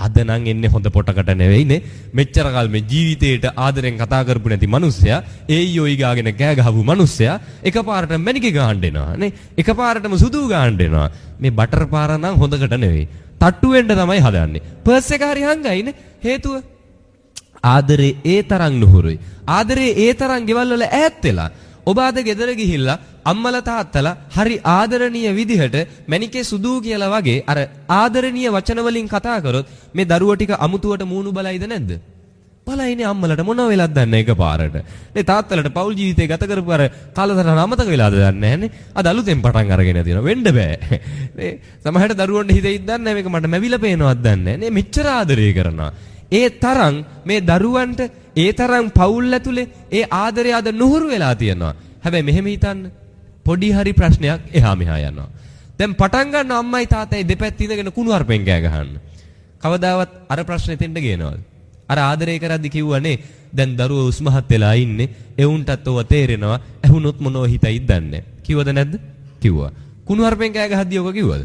අද නම් එන්නේ හොඳ පොටකට නෙවෙයිනේ. මෙච්චර කල් මේ ජීවිතේට ආදරෙන් කතා කරපු නැති මිනිස්සයා, ඒයිෝයි ගාගෙන කෑ ගහපු මිනිස්සයා එකපාරට මැනිකේ ගහන්න එනවා නේ. එකපාරටම සුදු ගහන්න එනවා. මේ බටර් පාර නම් හොඳකට නෙවෙයි. තට්ටු වෙන්න තමයි හදන්නේ. පර්ස් එක හරි හංගයිනේ. හේතුව ආදරේ ඒ තරම් නුහුරුයි. ආදරේ ඒ තරම් ගෙවල් වල ඈත් වෙලා. ඔබ අද ගෙදර ගිහිල්ලා අම්මලා තාත්තලා හරි ආදරණීය විදිහට මැනිකේ සුදු කියලා වගේ අර ආදරණීය වචන වලින් කතා කරොත් මේ දරුවෝ ටික අමුතුවට මූණු බලයිද නැද්ද? බලයිනේ අම්මලට මොනව වෙලක්ද දන්නේ එකපාරට. නේ තාත්තලට පෞල් ජීවිතේ ගත කරපු අර කාලසටහන අමතක වෙලාද දන්නේ නැහනේ. අද අලුතෙන් පටන් අරගෙන තියෙනවා. වෙන්න බෑ. නේ සමහරට දරුවන්ට හිතෙයිද දන්නේ නැහැ මේක මට මැවිලා පේනවත් දන්නේ නැහැ. නේ මෙච්චර ආදරය කරනවා. ඒ තරම් මේ දරුවන්ට ඒ තරම් පෞල් ඇතුලේ ඒ ආදරය අද නුහුරු වෙලා තියෙනවා. හැබැයි මෙහෙම හිතන්න. පොඩි හරි ප්‍රශ්නයක් එහා මෙහා යනවා. දැන් පටන් ගන්න අම්මයි තාත්තයි දෙපැත්ත ඉඳගෙන කුණු හarpෙන් කෑ ගහන්න. කවදාවත් අර ප්‍රශ්නේ තෙන්ඩ ගේනවද? අර ආදරය කරද්දි කිව්වනේ දැන් දරුවෝ උස්මහත් වෙලා ඉන්නේ. එවුන්ටත් ඔව තේරෙනවා. ඇහුනොත් මොනව හිතයිද දන්නේ. කිව්වද නැද්ද? කිව්වා. කුණු හarpෙන් කෑ ගහද්දි ඔක කිව්වද?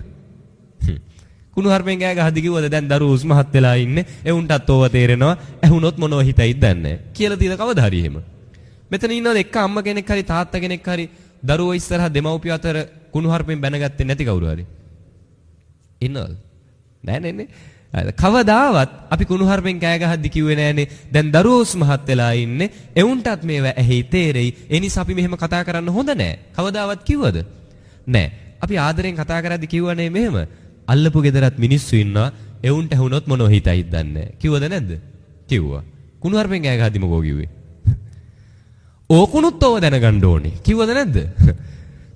කුණු හarpෙන් කෑ ගහද්දි කිව්වද දැන් දරුවෝ උස්මහත් වෙලා ඉන්නේ. එවුන්ටත් ඔව තේරෙනවා. ඇහුනොත් මොනව හිතයිද දන්නේ. කියලා තියෙන කවදා හරි එහෙම. මෙතන ඉන්නවද එක්ක අම්ම කෙනෙක් හරි තාත්තා කෙනෙක් හරි දරුවෝ ඉස්සරහා දෙමව්පිය අතර කුණු හarpෙන් බැනගත්තේ නැති කවුරු හරි? ඉන්නවද? නෑ නේ. කවදාවත් අපි කුණු හarpෙන් කෑ ගහද්දි කිව්වේ නෑනේ දැන් දරුවෝ උස්මහත් වෙලා ඉන්නේ එවුන්ටත් මේවා ඇහි තේරෙයි ඒ නිසා අපි මෙහෙම කතා කරන්න හොඳ නෑ කවදාවත් කිව්වද නෑ අපි ආදරෙන් කතා කරද්දි කිව්වනේ මෙහෙම අල්ලපු ගෙදරත් මිනිස්සු ඉන්නවා එවුන්ට ඇහුනොත් මොනව හිතයිද දන්නේ කිව්වද නැද්ද කිව්වා කුණු හarpෙන් කෑ ගහද්දි මොකෝ කිව්වේ ඕකුණුත් ඕව දැනගන්න ඕනේ කිව්වද නැද්ද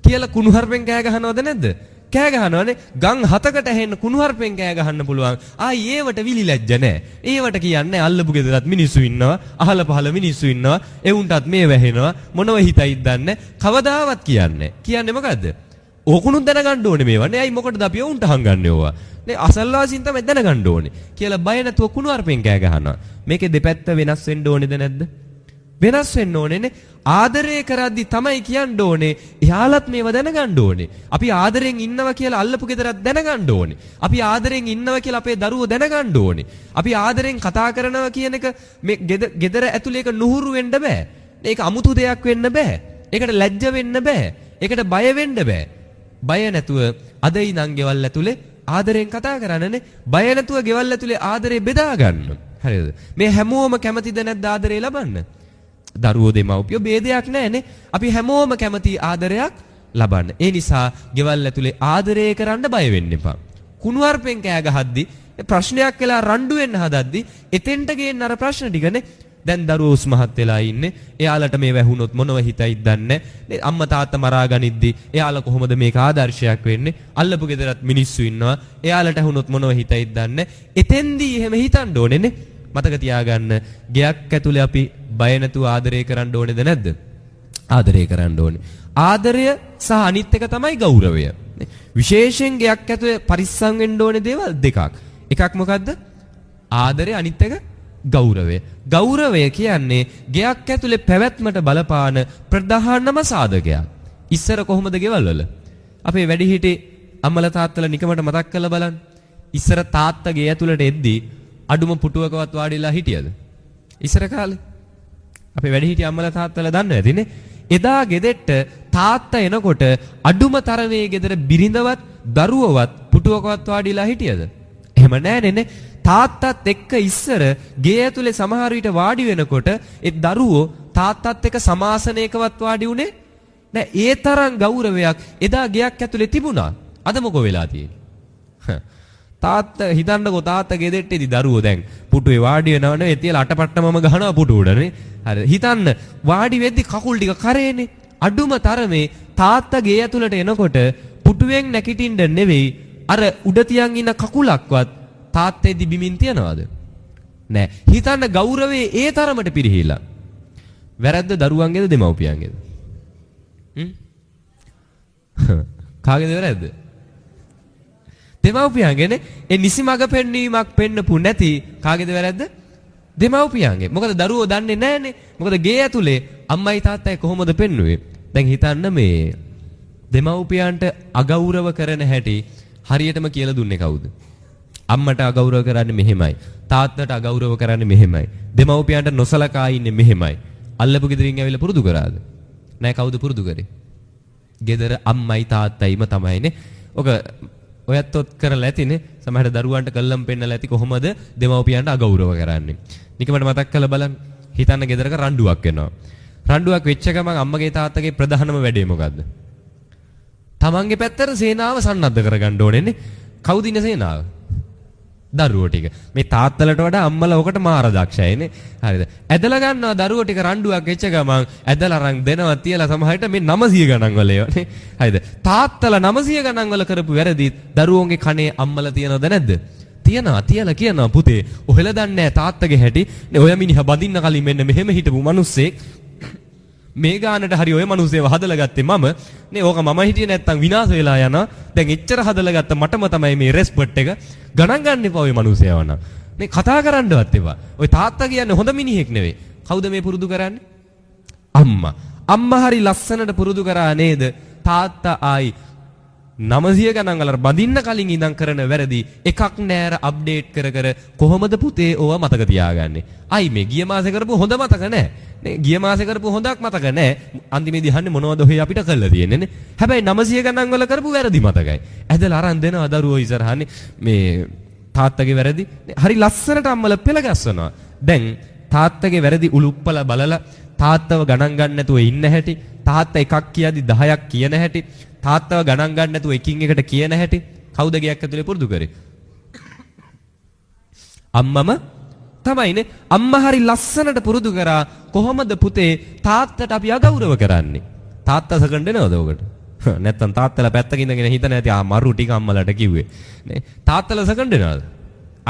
කියලා කුණු හarpෙන් කෑ ගහනවද නැද්ද කෑ ගහනවනේ ගම් 7කට ඇහෙන්න කුණු හarpෙන් කෑ ගහන්න පුළුවන් ආයි ඒවට විලි ලැජ්ජ නැහැ ඒවට කියන්නේ අල්ලපු ගෙදරත් මිනිස්සු ඉන්නවා අහල පහල මිනිස්සු ඉන්නවා එවුන්ටත් මේ වැහෙනවා මොනව හිතයිද දන්නේ කවදාවත් කියන්නේ මොකද්ද ඕකුණුත් දැනගන්න ඕනේ මේවා නේ අයි මොකටද අපි එවුන්ට හංගන්නේ ඕවා නේ අසල්වාසීන් තමයි දැනගන්න ඕනේ කියලා බය නැතුව කුණු හarpෙන් කෑ ගහනවා මේකේ දෙපැත්ත වෙනස් වෙන්න ඕනේද නැද්ද වෙනස් වෙන්න ඕනේනේ ආදරය කරද්දි තමයි කියන්න ඕනේ එයාලත් මේව දැනගන්න ඕනේ අපි ආදරෙන් ඉන්නවා කියලා අල්ලපු ගෙදරත් දැනගන්න ඕනේ අපි ආදරෙන් ඉන්නවා කියලා අපේ දරුවෝ දැනගන්න ඕනේ අපි ආදරෙන් කතා කරනවා කියන එක මේ ගෙදර ඇතුලේ එක නුහුරු වෙන්න බෑ මේක අමුතු දෙයක් වෙන්න බෑ ඒකට ලැජ්ජ වෙන්න බෑ ඒකට බය වෙන්න බෑ බය නැතුව අද ඉඳන් ගෙවල් ඇතුලේ ආදරෙන් කතා කරන්නනේ බය නැතුව ගෙවල් ඇතුලේ ආදරේ බෙදා ගන්න හරිද මේ හැමෝම කැමතිද නැද්ද ආදරේ ලබන්න දරුවෝ දෙමව්පියෝ ભેදයක් නැහැනේ. අපි හැමෝම කැමති ආදරයක් ලබන්න. ඒ නිසා ගෙවල් ඇතුලේ ආදරය කරන්න බය වෙන්න එපා. කුණු හarpෙන් කෑ ගහද්දි ප්‍රශ්නයක් වෙලා රණ්ඩු වෙන්න හදද්දි එතෙන්ට ගේන්න අර ප්‍රශ්න ටිකනේ. දැන් දරුවෝ උස්මහත් වෙලා ඉන්නේ. එයාලට මේ වැහුනොත් මොනව හිතයිද දන්නේ නැහැ. අම්මා තාත්තා මරා ගනිද්දි එයාලා කොහොමද මේක ආදර්ශයක් වෙන්නේ? අල්ලපු ගෙදරත් මිනිස්සු ඉන්නවා. එයාලට ඇහුනොත් මොනව හිතයිද දන්නේ නැහැ. එතෙන්දී එහෙම හිතන්න ඕනේනේ. මතක තියාගන්න ගයක් ඇතුලේ අපි බය නැතුව ආදරය කරන්න ඕනේද නැද්ද? ආදරය කරන්න ඕනේ. ආදරය සහ අනිත් එක තමයි ගෞරවය. විශේෂයෙන් ගයක් ඇතුලේ පරිස්සම් වෙන්න ඕනේ දේවල් දෙකක්. එකක් මොකද්ද? ආදරය අනිත් එක ගෞරවය. ගෞරවය කියන්නේ ගයක් ඇතුලේ පැවැත්මට බලපාන ප්‍රධානම සාධකයක්. ඉස්සර කොහොමද ගෙවල් වල? අපේ වැඩිහිටි අම්මලා තාත්තලා නිකමට මතක් කරලා බලන්න. ඉස්සර තාත්තා ගේ ඇතුලට එද්දී අඩුම පුටුවකවත් වාඩිලා හිටියද? ඉස්සර කාලේ අපේ වැඩිහිටි අම්මලා තාත්තලා දන්නව ඇතිනේ. එදා ගෙදෙට්ට තාත්තා එනකොට අඩුම තරමේ ගෙදර බිරිඳවත් දරුවවත් පුටුවකවත් වාඩිලා හිටියද? එහෙම නෑනේ. තාත්තත් එක්ක ඉස්සර ගේ ඇතුලේ සමහර විට වාඩි වෙනකොට ඒ දරුවෝ තාත්තත් එක්ක සමාසනයකවත් වාඩි උනේ නෑ. ඒ තරම් ගෞරවයක් එදා ගයක් ඇතුලේ තිබුණා. අද මොකෝ වෙලා තියෙන්නේ? තාත්තා හිතන්නකෝ තාත්තා ගෙදෙට්ටේදී දරුවෝ දැන් පුටුවේ වාඩි වෙනව නෙවෙයි තියලා අටපට්ටමම ගහනවා පුටු උඩනේ. හරි හිතන්න වාඩි වෙද්දි කකුල් ටික කරේනේ. අඩුම තරමේ තාත්තා ගේ ඇතුළට එනකොට පුටුවෙන් නැගිටින්න නෙවෙයි අර උඩ තියන් ඉන්න කකුලක්වත් තාත්තේදී බිමින් තියනවද? නෑ. හිතන්න ගෞරවයේ ඒ තරමට පිරිහිලා. වැරද්ද දරුවන්ගේද දෙමව්පියන්ගේද? කාගේද වැරද්ද? දෙමව්පියන්ගේනේ. ඒ නිසි මඟ පෙන්වීමක් පෙන්නපු නැති කාගේද වැරද්ද? දෙමව්පියන්ගේ. මොකද දරුවෝ දන්නේ නැහනේ. මොකද ගේ ඇතුලේ අම්මයි තාත්තයි කොහොමද පෙන්වුවේ? දැන් හිතන්න මේ දෙමව්පියන්ට අගෞරව කරන හැටි හරියටම කියලා දුන්නේ කවුද? අම්මට අගෞරව කරන්නේ මෙහෙමයි. තාත්තට අගෞරව කරන්නේ මෙහෙමයි. දෙමව්පියන්ට නොසලකා ඉන්නේ මෙහෙමයි. අල්ලපු ගෙදරින් ඇවිල්ලා පුරුදු කරාද? නෑ කවුද පුරුදු කරේ? ගෙදර අම්මයි තාත්තයිම තමයිනේ. ඔක ඔයත් ඔත් කරලා ඇතිනේ. සමහර දරුවන්ට කල්ලම් පෙන්නලා ඇති කොහොමද දෙමව්පියන්ට අගෞරව කරන්නේ. නිකමට මතක් කරලා බලන්න. හිතන්න ගෙදරක රණ්ඩුවක් වෙනවා. රණ්ඩුවක් වෙච්ච ගමන් අම්මගේ තාත්තගේ ප්‍රධානම වැඩේ මොකද්ද? තමන්ගේ පැත්තට සේනාව සන්නද්ධ කරගන්න ඕනේනේ. කවුද ඉන්නේ සේනාව? දරුවෝ ටික. මේ තාත්තලට වඩා අම්මලා ඔකට මාර දක්ෂයිනේ. හරිද? ඇදලා ගන්නවා දරුවෝ ටික රණ්ඩුවක් වෙච්ච ගමන් ඇදලා අරන් දෙනවා තියලා සමහරට මේ 900 ගණන් වල ඒවනේ. හරිද? තාත්තලා 900 ගණන් වල කරපු වැරදි දරුවෝන්ගේ කනේ අම්මලා තියනවද නැද්ද? තියනවා. තියලා කියනවා පුතේ ඔහෙලා දන්නේ නැහැ තාත්තගේ හැටි. නේ ඔය මිනිහා බඳින්න කලින් මෙන්න මෙහෙම හිටපු මිනිස්සෙක් මේ ගානට හරි ඔය මිනිස්සේව හදලා ගත්තේ මම. නේ ඕක මම හිටියේ නැත්තම් විනාශ වෙලා යනවා. දැන් එච්චර හදලා ගත්ත මටම තමයි මේ රෙස්පෙක්ට් එක. ගණන් ගන්න එපා ඔය මිනිස්සේව නම්. මේ කතා කරන්නවත් එපා. ඔය තාත්තා කියන්නේ හොඳ මිනිහෙක් නෙවෙයි. කවුද මේ පුරුදු කරන්නේ? අම්මා. අම්මා හරි ලස්සනට පුරුදු කරා නේද? තාත්තා ආයි 900 ගණන් වල බඳින්න කලින් ඉඳන් කරන වැරදි එකක් නෑර අප්ඩේට් කර කර කොහොමද පුතේ ඕවා මතක තියාගන්නේ? අයි මේ ගිය මාසේ කරපු හොඳ මතක නෑ. නේ ගිය මාසේ කරපු හොඳක් මතක නෑ. අන්තිමේදී අහන්නේ මොනවද ඔහේ අපිට කළා තියෙන්නේ නේ. හැබැයි 900 ගණන් වල කරපු වැරදි මතකයි. ඇදලා අරන් දෙනවා දරුවෝ ඉස්සරහනේ මේ තාත්තගේ වැරදි. හරි ලස්සනට අම්මලා පෙළ ගැස්සනවා. දැන් තාත්තගේ වැරදි උලුප්පලා බලලා තාත්තව ගණන් ගන්න නැතුව ඉන්න හැටි, තාත්තා එකක් කියද්දි 10ක් කියන හැටි, තාත්තව ගණන් ගන්න නැතුව එකින් එකට කියන හැටි කවුද ගයක් ඇතුලේ පුරුදු කරේ? අම්මම තමයිනේ. අම්මා හරි ලස්සනට පුරුදු කරා කොහොමද පුතේ තාත්තට අපි අගෞරව කරන්නේ? තාත්තා සකන් දෙනවද ඔකට? නැත්තම් තාත්තලා පැත්තක ඉඳගෙන හිතන ඇති මරු ටික අම්මලාට කිව්වේ. නේ තාත්තලා සකන් දෙනවද?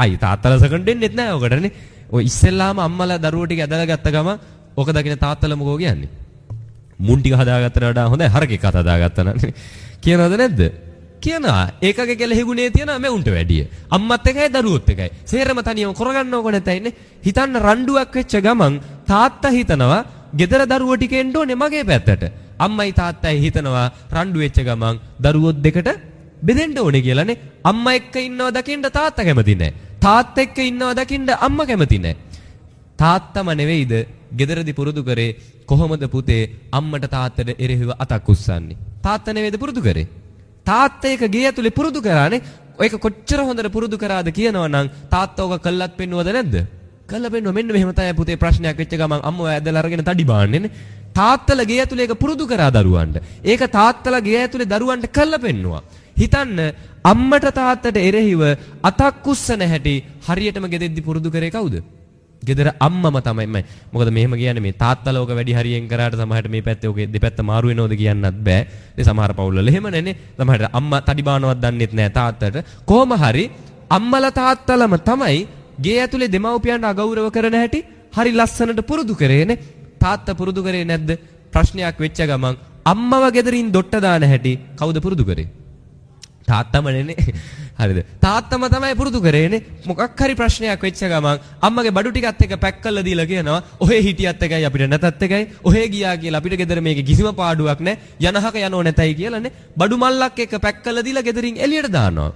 අයි තාත්තලා සකන් දෙන්නෙත් නෑ ඔකටනේ. ඔය ඉස්සෙල්ලාම අම්මලා දරුවෝ ටික ඇදලා ගත්ත ගම ඔක දකින්න තාත්තලා මොකෝ කියන්නේ? මුන් ටික හදාගත්තට වඩා හොඳයි හරකෙක් අත හදාගත්තා නම් කියනවද නැද්ද? කියනවා. ඒකගේ කෙලෙහිගුණේ තියනවා මෙවුන්ට වැඩිය. අම්මත් එකයි දරුවොත් එකයි. සේරම තනියම කරගන්න ඕක නැතයිනේ. හිතන්න රණ්ඩුවක් වෙච්ච ගමන් තාත්තා හිතනවා ගෙදර දරුවෝ ටික එන්න ඕනේ මගේ පැත්තට. අම්මයි තාත්තයි හිතනවා රණ්ඩු වෙච්ච ගමන් දරුවොත් දෙකට බෙදෙන්න ඕනේ කියලානේ. අම්මා එක්ක ඉන්නව දකින්න තාත්තා කැමති නැහැ. තාත්තා එක්ක ඉන්නව දකින්න අම්මා කැමති නැහැ. තාත්තම නෙවෙයිද ගෙදරදි පුරුදු කරේ කොහොමද පුතේ අම්මට තාත්තට එරෙහිව අතක් උස්සන්නේ? තාත්තා නෙවෙයිද පුරුදු කරේ? තාත්තා එක ගේ ඇතුලේ පුරුදු කරානේ. ඔයක කොච්චර හොඳට පුරුදු කරාද කියනවනම් තාත්තා ඔක කළත් පෙන්නුවද නැද්ද? කළා පෙන්නුව. මෙන්න මෙහෙම තමයි පුතේ ප්‍රශ්නයක් වෙච්ච ගමන් අම්මෝ ඇදලා අරගෙන තඩි බාන්නේනේ. තාත්තලා ගේ ඇතුලේ ඒක පුරුදු කරා දරුවන්ට. ඒක තාත්තලා ගේ ඇතුලේ දරුවන්ට කළා පෙන්නුවා. හිතන්න අම්මට තාත්තට එරෙහිව අතක් උස්සන හැටි හරියටම ගෙදෙද්දි පුරුදු කරේ කවුද? ගෙදර අම්මම තමයි. මොකද මෙහෙම කියන්නේ මේ තාත්තලා ඕක වැඩි හරියෙන් කරාට සමහරට මේ පැත්තේ ඕකේ දෙපැත්ත මාරු වෙනවද කියන්නත් බෑ. ඒ සමහර පවුල්වල එහෙම නැනේ. සමහරට අම්මා තඩි බානවත් දන්නෙත් නෑ තාත්තට. කොහොම හරි අම්මලා තාත්තලම තමයි ගේ ඇතුලේ දෙමව්පියන්ට අගෞරව කරන හැටි හරි ලස්සනට පුරුදු කරේනේ. තාත්තා පුරුදු කරේ නැද්ද? ප්‍රශ්නයක් වෙච්ච ගමන් අම්මව ගෙදරින් දොට්ට දාන හැටි කවුද පුරුදු කරේ? තාත්තම නෙනේ. හරිද? තාත්තම තමයි පුරුදු කරේනේ. මොකක් හරි ප්‍රශ්නයක් වෙච්ච ගමන් අම්මගේ බඩු ටිකත් එක පැක් කරලා දීලා කියනවා ඔහේ හිටියත් එකයි අපිට නැතත් එකයි. ඔහේ ගියා කියලා අපිට ගෙදර මේකේ කිසිම පාඩුවක් නැහැ. යනහක යනෝ නැතයි කියලානේ. බඩු මල්ලක් එක පැක් කරලා දීලා ගෙදරින් එළියට දානවා.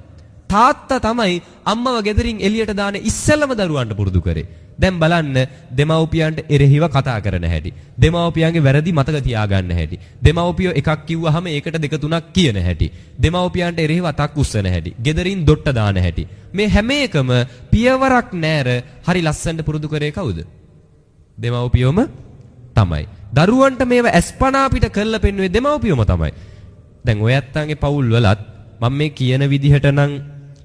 තාත්තා තමයි අම්මව ගෙදරින් එළියට දාන ඉස්සෙල්ලම දරුවන්ට පුරුදු කරේ. දැන් බලන්න දෙමව්පියන්ට එරෙහිව කතා කරන හැටි. දෙමව්පියන්ගේ වැරදි මතක තියාගන්න හැටි. දෙමව්පියෝ එකක් කිව්වහම ඒකට දෙක තුනක් කියන හැටි. දෙමව්පියන්ට එරෙහිව අතක් උස්සන හැටි. ගෙදරින් දොට්ට දාන හැටි. මේ හැම එකම පියවරක් නෑර හරි ලස්සනට පුරුදු කරේ කවුද? දෙමව්පියෝම තමයි. දරුවන්ට මේව ඇස්පනා පිට කරලා පෙන්වුවේ දෙමව්පියෝම තමයි. දැන් ඔය ඇත්තන්ගේ පවුල් වලත් මම මේ කියන විදිහට නම්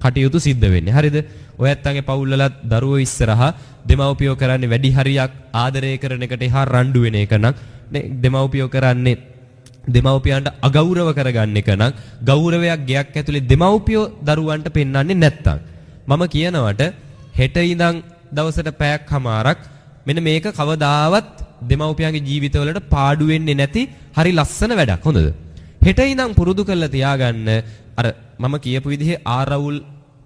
කටයුතු සිද්ධ වෙන්නේ. හරිද? ඔය ඇත්තන්ගේ පවුල් වලත් දරුවෝ ඉස්සරහා දෙමව්පියෝ කරන්නේ වැඩි හරියක් ආදරය කරන එකට එහා රණ්ඩු වෙන එක නම් දෙමව්පියෝ කරන්නේ දෙමව්පියන්ට අගෞරව කරගන්න එක නම් ගෞරවයක් ගයක් ඇතුලේ දෙමව්පියෝ දරුවන්ට පෙන්වන්නේ නැත්තම් මම කියනවට හෙට ඉඳන් දවසට පැයක් හමාරක් මෙන්න මේක කවදාවත් දෙමව්පියන්ගේ ජීවිතවලට පාඩු වෙන්නේ නැති හරි ලස්සන වැඩක්. හොඳද? හෙට ඉඳන් පුරුදු කරලා තියාගන්න අර මම කියපු විදිහේ ආරවුල්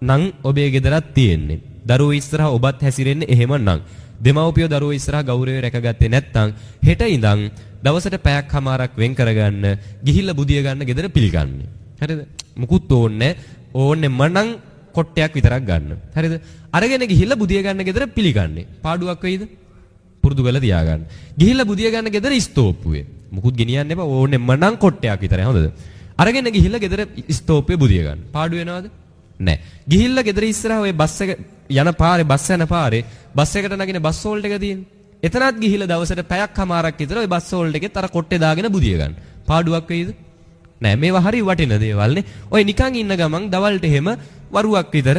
නම් ඔබේ ගෙදරත් තියෙන්නේ. දරුවෝ ඉස්සරහා ඔබත් හැසිරෙන්නේ එහෙම නම්. දෙමව්පියෝ දරුවෝ ඉස්සරහා ගෞරවය රැකගත්තේ නැත්නම් හෙට ඉඳන් දවසට පැයක් හමාරක් වෙන් කරගන්න ගිහිල්ලා බුදිය ගන්න ගෙදර පිළිගන්නේ. හරිද? මුකුත් ඕන්නේ මනම් කොට්ටයක් විතරක් ගන්න. හරිද? අරගෙන ගිහිල්ලා බුදිය ගන්න ගෙදර පිළිගන්නේ. පාඩුවක් වෙයිද? පුරුදු කරලා තියාගන්න. ගිහිල්ලා බුදිය ගන්න ගෙදර ස්තෝප්පුවේ. මුකුත් ගෙනියන්න එපා. ඕන්නේ මනම් කොට්ටයක් විතරයි. හොඳද? අරගෙන ගිහිල්ලා ගෙදර ස්තෝප්පුවේ බුදිය ගන්න. පාඩු වෙනවද? නෑ. ගිහිල්ලා ගෙදර ඉස්සරහා ඔය බස් එක යන පාරේ බස් යන පාරේ බස් එකට නගින බස් හෝල්ට් එක තියෙන්නේ. එතනත් ගිහිල්ලා දවසට පැයක් හමාරක් විතර ඔය බස් හෝල්ට් එකෙත් අර කොට්ටේ දාගෙන බුදිය ගන්න. පාඩුවක් වෙයිද? නෑ. මේවා හරි වටින දේවල් නේ. ඔය නිකන් ඉන්න ගමන් දවල්ට එහෙම වරුවක් විතර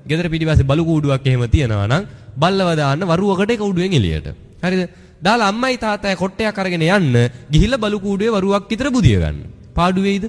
ගෙදර පිටිපස්සේ බලු කූඩුවක් එහෙම තියනවා නම් බල්ලව දාන්න වරුවකට ඒක උඩුවෙන් එළියට. හරිද? දාලා අම්මයි තාත්තයි කොට්ටයක් අරගෙන යන්න ගිහිල්ලා බලු කූඩුවේ වරුවක් විතර බුදිය ගන්න. පාඩු වෙයිද?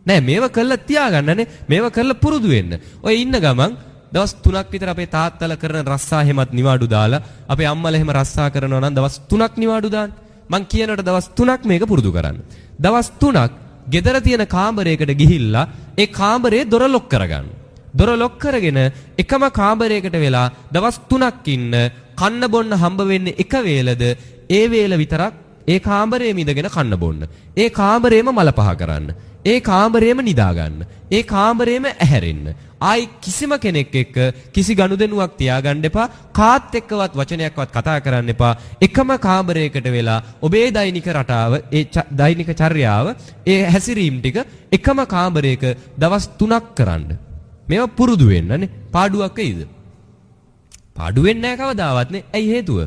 නෑ මේව කළා තියාගන්නනේ. මේව කළා පුරුදු වෙන්න. ඔය ඉන්න ගමන් දවස් 3ක් විතර අපේ තාත්තලා කරන රස්සා හැමත් නිවාඩු දාලා අපේ අම්මලා එහෙම රස්සා කරනවා නම් දවස් 3ක් නිවාඩු දාන්න. මං කියනකොට දවස් 3ක් මේක පුරුදු කරන්න. දවස් 3ක් ගෙදර තියෙන කාමරයකට ගිහිල්ලා ඒ කාමරේ දොර ලොක් කරගන්න. දොර ලොක් කරගෙන එකම කාමරයකට වෙලා දවස් 3ක් ඉන්න කන්න බොන්න හම්බ වෙන්නේ එක වේලද ඒ වේල විතරක් ඒ කාමරේම ඉඳගෙන කන්න බොන්න. ඒ කාමරේම මල පහ කරන්න. ඒ කාමරේම නිදා ගන්න. ඒ කාමරේම ඇහැරෙන්න. ආයි කිසිම කෙනෙක් එක්ක කිසි ගනුදෙනුවක් තියාගන්න එපා. කාත් එක්කවත් වචනයක්වත් කතා කරන්න එපා. එකම කාමරයකට වෙලා ඔබේ දෛනික රටාව, ඒ දෛනික චර්යාව, ඒ හැසිරීම් ටික එකම කාමරයක දවස් 3ක් කරන්න. මේවා පුරුදු වෙන්නනේ. පාඩුවක් වෙයිද? පාඩු වෙන්නේ නැහැ කවදාවත් නේ. ඇයි හේතුව?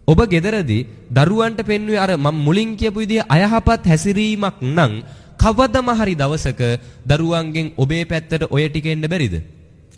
ඔබ ගෙදරදී දරුවන්ට පෙන්වුවේ අර මම මුලින් කියපු විදිහේ අයහපත් හැසිරීමක් නම් කවදම හරි දවසක දරුවන්ගෙන් ඔබේ පැත්තට ඔය ටික එන්න බැරිද?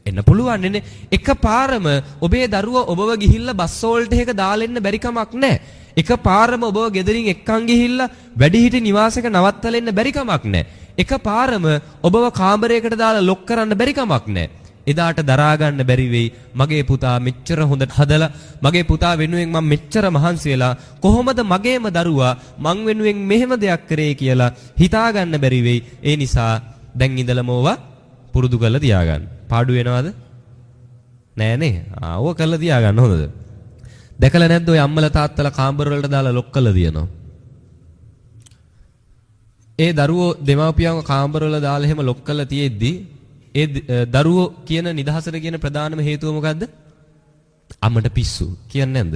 එන්න පුළුවන් නේ. එකපාරම ඔබේ දරුවා ඔබව ගිහිල්ලා බස් වෝල්ට් එකක දාලා එන්න බැරි කමක් නැහැ. එකපාරම ඔබව ගෙදරින් එක්කන් ගිහිල්ලා වැඩිහිටි නිවාසයක නවත්තලා එන්න බැරි කමක් නැහැ. එකපාරම ඔබව කාමරයකට දාලා ලොක් කරන්න බැරි කමක් නැහැ. එදාට දරා ගන්න බැරි වෙයි මගේ පුතා මෙච්චර හොඳට හදලා මගේ පුතා වෙනුවෙන් මම මෙච්චර මහන්සි වෙලා කොහොමද මගේම දරුවා මං වෙනුවෙන් මෙහෙම දෙයක් කරේ කියලා හිතා ගන්න බැරි වෙයි. ඒ නිසා දැන් ඉඳලම ඕවා පුරුදු කරලා තියාගන්න. පාඩු වෙනවද? නෑනේ. ඕවා කරලා තියාගන්න හොඳද? දැකලා නැද්ද ඔය අම්මලා තාත්තලා කාමර වලට දාලා ලොක් කරලා දිනනවා. ඒ දරුවෝ දෙමාපියන්ව කාමර වල දාලා එහෙම ලොක් කරලා තියෙද්දි ඒ දරුවෝ කියන නිදහසට කියන ප්‍රධානම හේතුව මොකද්ද? අම්මට පිස්සු. කියන්නේ නැද්ද?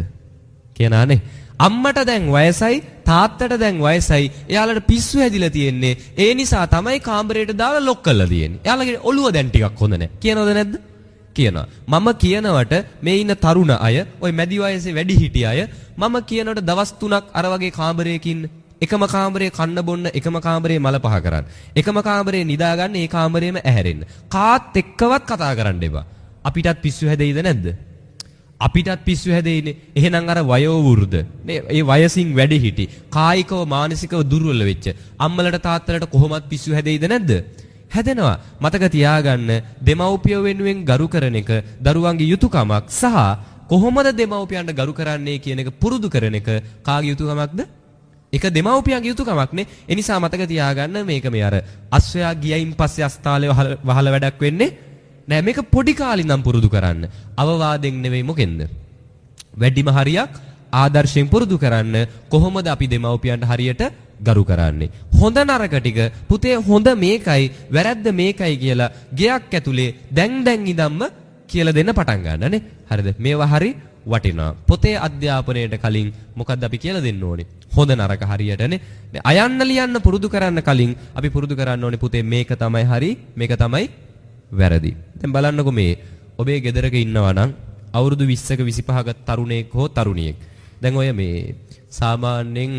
කියනානේ. අම්මට දැන් වයසයි තාත්තට දැන් වයසයි. එයාලට පිස්සු හැදිලා තියෙන්නේ. ඒ නිසා තමයි කාමරයට දාලා ලොක් කරලා තියෙන්නේ. එයාලගේ ඔළුව දැන් ටිකක් හොඳ නැහැ. කියනවද නැද්ද? කියනවා. මම කියනවට මේ ඉන්න තරුණ අය, ওই මැදි වයසේ වැඩි හිටි අය මම කියනවට දවස් 3ක් අර වගේ කාමරයක ඉන්න. එකම කාමරේ කන්න බොන්න, එකම කාමරේ මල පහ කරන්න, එකම කාමරේ නිදා ගන්න, ඒ කාමරේම ඇහැරෙන්න. කාත් එක්කවත් කතා කරන්න එපා. අපිටත් පිස්සු හැදෙයිද නැද්ද? අපිටත් පිස්සු හැදෙයිනේ. එහෙනම් අර වයෝ වෘද්ධ නේ, ඒ වයසින් වැඩි හිටි, කායිකව මානසිකව දුර්වල වෙච්ච අම්මලට තාත්තලට කොහොමත් පිස්සු හැදෙයිද නැද්ද? හැදෙනවා. මතක තියාගන්න, දෙමව්පියෝ වෙනුවෙන් ගරු කරන එක දරුවන්ගේ යුතුයකමක් සහ කොහොමද දෙමව්පියන්ට ගරු කරන්නේ කියන එක පුරුදු කරන එක කාගේ යුතුයකමක්ද? ඒක දෙමව්පියන්ගේ යුතුයකමක් නේ. ඒ නිසා මතක තියාගන්න මේක මේ අර අස්වැයා ගියයින් පස්සේ අස්තාලේ වහල වැඩක් වෙන්නේ නෑ. මේක පොඩි කාලේ ඉඳන් පුරුදු කරන්න. අවවාදෙන් නෙවෙයි මොකෙන්ද? වැඩිම හරියක් ආදර්ශයෙන් පුරුදු කරන්න. කොහොමද අපි දෙමව්පියන්ට හරියට ගරු කරන්නේ? හොඳ නරක ටික පුතේ හොඳ මේකයි වැරද්ද මේකයි කියලා ගෙයක් ඇතුලේ දැන් ඉඳන්ම කියලා දෙන්න පටන් ගන්නනේ. හරිද? මේවා හරි වටිනවා. පොතේ අධ්‍යාපනයට කලින් මොකද්ද අපි කියලා දෙන්න ඕනේ? හොඳ නරක හරියටනේ. අයන්න ලියන්න පුරුදු කරන්න කලින් අපි පුරුදු කරන්න ඕනේ පුතේ මේක තමයි හරි, මේක තමයි වැරදි. දැන් බලන්නකෝ මේ ඔබේ ගෙදරක ඉන්නවා නම් අවුරුදු 20ක 25ක තරුණයෙක් හෝ තරුණියෙක්. දැන් ඔය මේ සාමාන්‍යයෙන්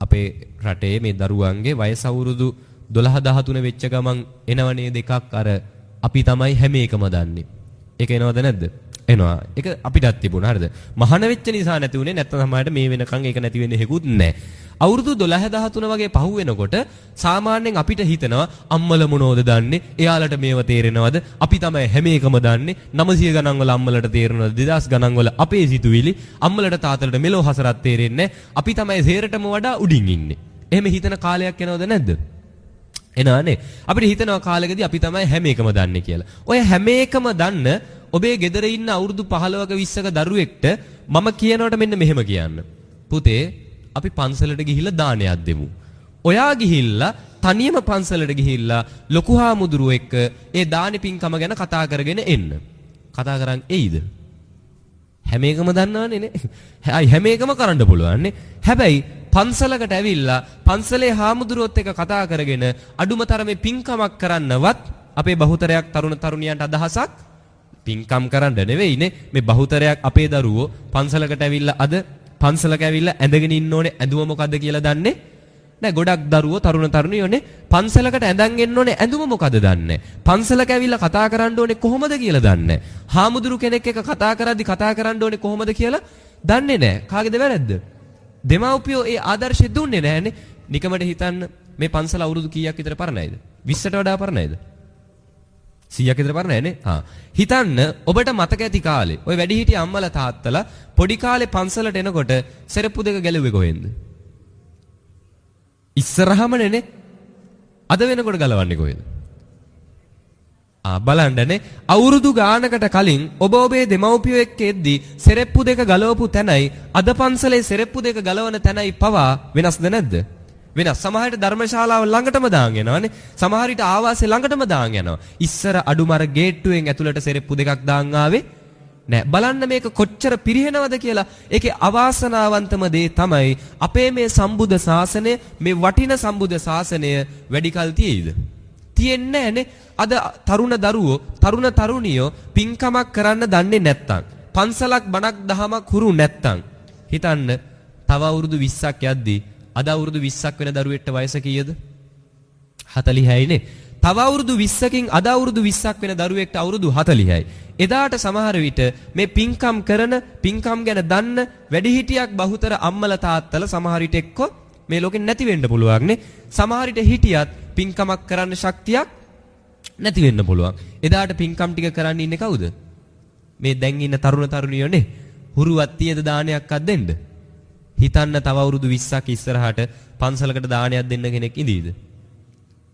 අපේ රටේ මේ දරුවන්ගේ වයස අවුරුදු 12 13 වෙච්ච ගමන් එනවනේ දෙකක් අර අපි තමයි හැම එකම දන්නේ. ඒක එනවද නැද්ද? එනවා. ඒක අපිටත් තිබුණා. හරිද? මහාන වෙච්ච නිසා නැති උනේ. නැත්නම් සමහරට මේ වෙනකන් ඒක නැති වෙන්නේ හේකුත් නැහැ. අවුරුදු 12 13 වගේ පහු වෙනකොට සාමාන්‍යයෙන් අපිට හිතෙනවා අම්මල මොනවද දන්නේ? එයාලට මේව තේරෙනවද? අපි තමයි හැම එකම දන්නේ. 900 ගණන් වල අම්මලට තේරෙනවද? 2000 ගණන් වල අපේ සිතුවිලි අම්මලට තාත්තලට මෙලෝ හසරක් තේරෙන්නේ නැහැ. අපි තමයි සේරටම වඩා උඩින් ඉන්නේ. එහෙම හිතන කාලයක් එනවද නැද්ද? එනවානේ. අපිට හිතනවා කාලෙකදී අපි තමයි හැම එකම දන්නේ කියලා. ඔය හැම එකම දන්න ඔබේ ගෙදර ඉන්න අවුරුදු 15ක 20ක දරුවෙක්ට මම කියනකොට මෙන්න මෙහෙම කියන්න. පුතේ අපි පන්සලට ගිහිල්ලා දානයක් දෙමු. ඔයා ගිහිල්ලා තනියම පන්සලට ගිහිල්ලා ලොකු හාමුදුරුවෝ එක්ක ඒ දානි පින්කම ගැන කතා කරගෙන එන්න. කතා කරන් එයිද? හැම එකම දන්නවනේ නේ. හැම එකම කරන්න පුළුවන් නේ. හැබැයි පන්සලකට ඇවිල්ලා පන්සලේ හාමුදුරුවොත් එක්ක කතා කරගෙන අඩුම තරමේ පින්කමක් කරන්නවත් අපේ බහුතරයක් තරුණ තරුණියන්ට අදහසක් පින්කම් කරන්න නෙවෙයිනේ. මේ බහුතරයක් අපේ දරුවෝ පන්සලකට ඇවිල්ලා අද පන්සලක ඇවිල්ලා ඇඳගෙන ඉන්න ඕනේ ඇඳුම මොකද්ද කියලා දන්නේ නෑ ගොඩක් දරුවෝ තරුණ තරුණියෝනේ පන්සලකට ඇඳන් එන්න ඕනේ ඇඳුම මොකද දන්නේ. පන්සලක ඇවිල්ලා කතා කරන්න ඕනේ කොහොමද කියලා දන්නේ. හාමුදුරු කෙනෙක් එක්ක කතා කරද්දි කතා කරන්න ඕනේ කොහොමද කියලා දන්නේ නෑ. කාගේද වැරද්ද? දෙමව්පියෝ ඒ ආදර්ශය දුන්නේ නෑනේ. නිකමට හිතන්න මේ පන්සල අවුරුදු කීයක් විතර පරණයිද? 20ට වඩා පරණයිද? 100ක් විතර පරණයිනේ. හිතන්න ඔබට මතක ඇති කාලේ ඔය වැඩිහිටිය අම්මලා තාත්තලා පොඩි කාලේ පන්සලට එනකොට සෙරප්පු දෙක ගැලුවේ කොහෙන්ද? ඉස්සරහමනේ. අද වෙනකොට ගලවන්නේ කොහෙද? බලන්නනේ අවුරුදු ගානකට කලින් ඔබ ඔබේ දෙමව්පියෝ එක්ක එද්දි සෙරප්පු දෙක ගලවපු තැනයි අද පන්සලේ සෙරප්පු දෙක ගලවන තැනයි පවා වෙනස්ද නැද්ද? වෙනස්. සමහරට ධර්මශාලාව ළඟටම දාන් යනවානේ. සමහරට ආවාසය ළඟටම දාන් යනවා. ඉස්සර අඩුමර ගේට්ටුවෙන් ඇතුළට සෙරප්පු දෙකක් දාන් ආවේ නෑ. බලන්න මේක කොච්චර පිරිහෙනවද කියලා. ඒකේ අවාසනාවන්තම දේ තමයි අපේ මේ සම්බුද්ධ ශාසනය, මේ වටින සම්බුද්ධ ශාසනය වැඩි කල් තියෙයිද? තියෙන්නේ නෑනේ. අද තරුණ දරුවෝ, තරුණ තරුණියෝ පින්කමක් කරන්න දන්නේ නැත්තම්, පන්සලක් බණක් දහමක් හුරු නැත්තම් හිතන්න තව අවුරුදු 20ක් යද්දී අද අවුරුදු 20ක් වෙන දරුවෙක්ට වයස කීයද? 46යි නේ. තව අවුරුදු 20කින් අද අවුරුදු 20ක් වෙන දරුවෙක්ට අවුරුදු 40යි. එදාට සමහර විට මේ පින්කම් කරන, පින්කම් ගැන දන්න වැඩිහිටියක් බහුතර අම්මලා තාත්තලා සමහර විට එක්ක මේ ලෝකෙන් නැති වෙන්න පුළුවන් නේ. සමහර විට හිටියත් පින්කමක් කරන්න ශක්තියක් නැති වෙන්න පුළුවන්. එදාට පින්කම් ටික කරන්න ඉන්නේ කවුද? මේ දැන් ඉන්න තරුණ තරුණියෝනේ. හුරුවත් තියද දානයක්වත් දෙන්න. හිතන්න තව අවුරුදු 20ක් ඉස්සරහට පන්සලකට දානයක් දෙන්න කෙනෙක් ඉඳීද?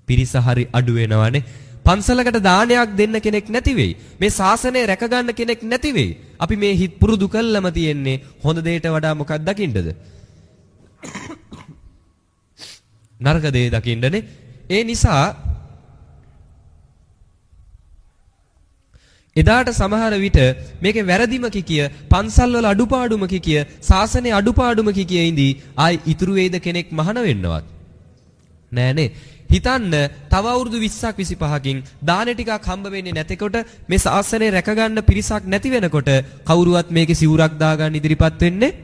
පිරිස හරි අඩු වෙනවනේ. පන්සලකට දානයක් දෙන්න කෙනෙක් නැති වෙයි. මේ ශාසනය රැක ගන්න කෙනෙක් නැති වෙයි. අපි මේ හිත පුරුදු කළම තියෙන්නේ හොඳ දෙයට වඩා මොකක්ද දකින්නද? නරක දේ දකින්නනේ. ඒ නිසා එදාට සමහර විට මේකේ වැරදිම කිය පන්සල් වල අඩුපාඩුම කිය ශාසනයේ අඩුපාඩුම කිය ඉඳී ආයි ඉතුරු වේද කෙනෙක් මහාන වෙන්නවත් නෑනේ. හිතන්න තව අවුරුදු 20ක් 25කින් දාන ටිකක් හම්බ වෙන්නේ නැතකොට මේ ශාසනය රැක ගන්න පිරිසක් නැති වෙනකොට කවුරුවත් මේකේ සිවුරක් දාගන්න ඉදිරිපත් වෙන්නේ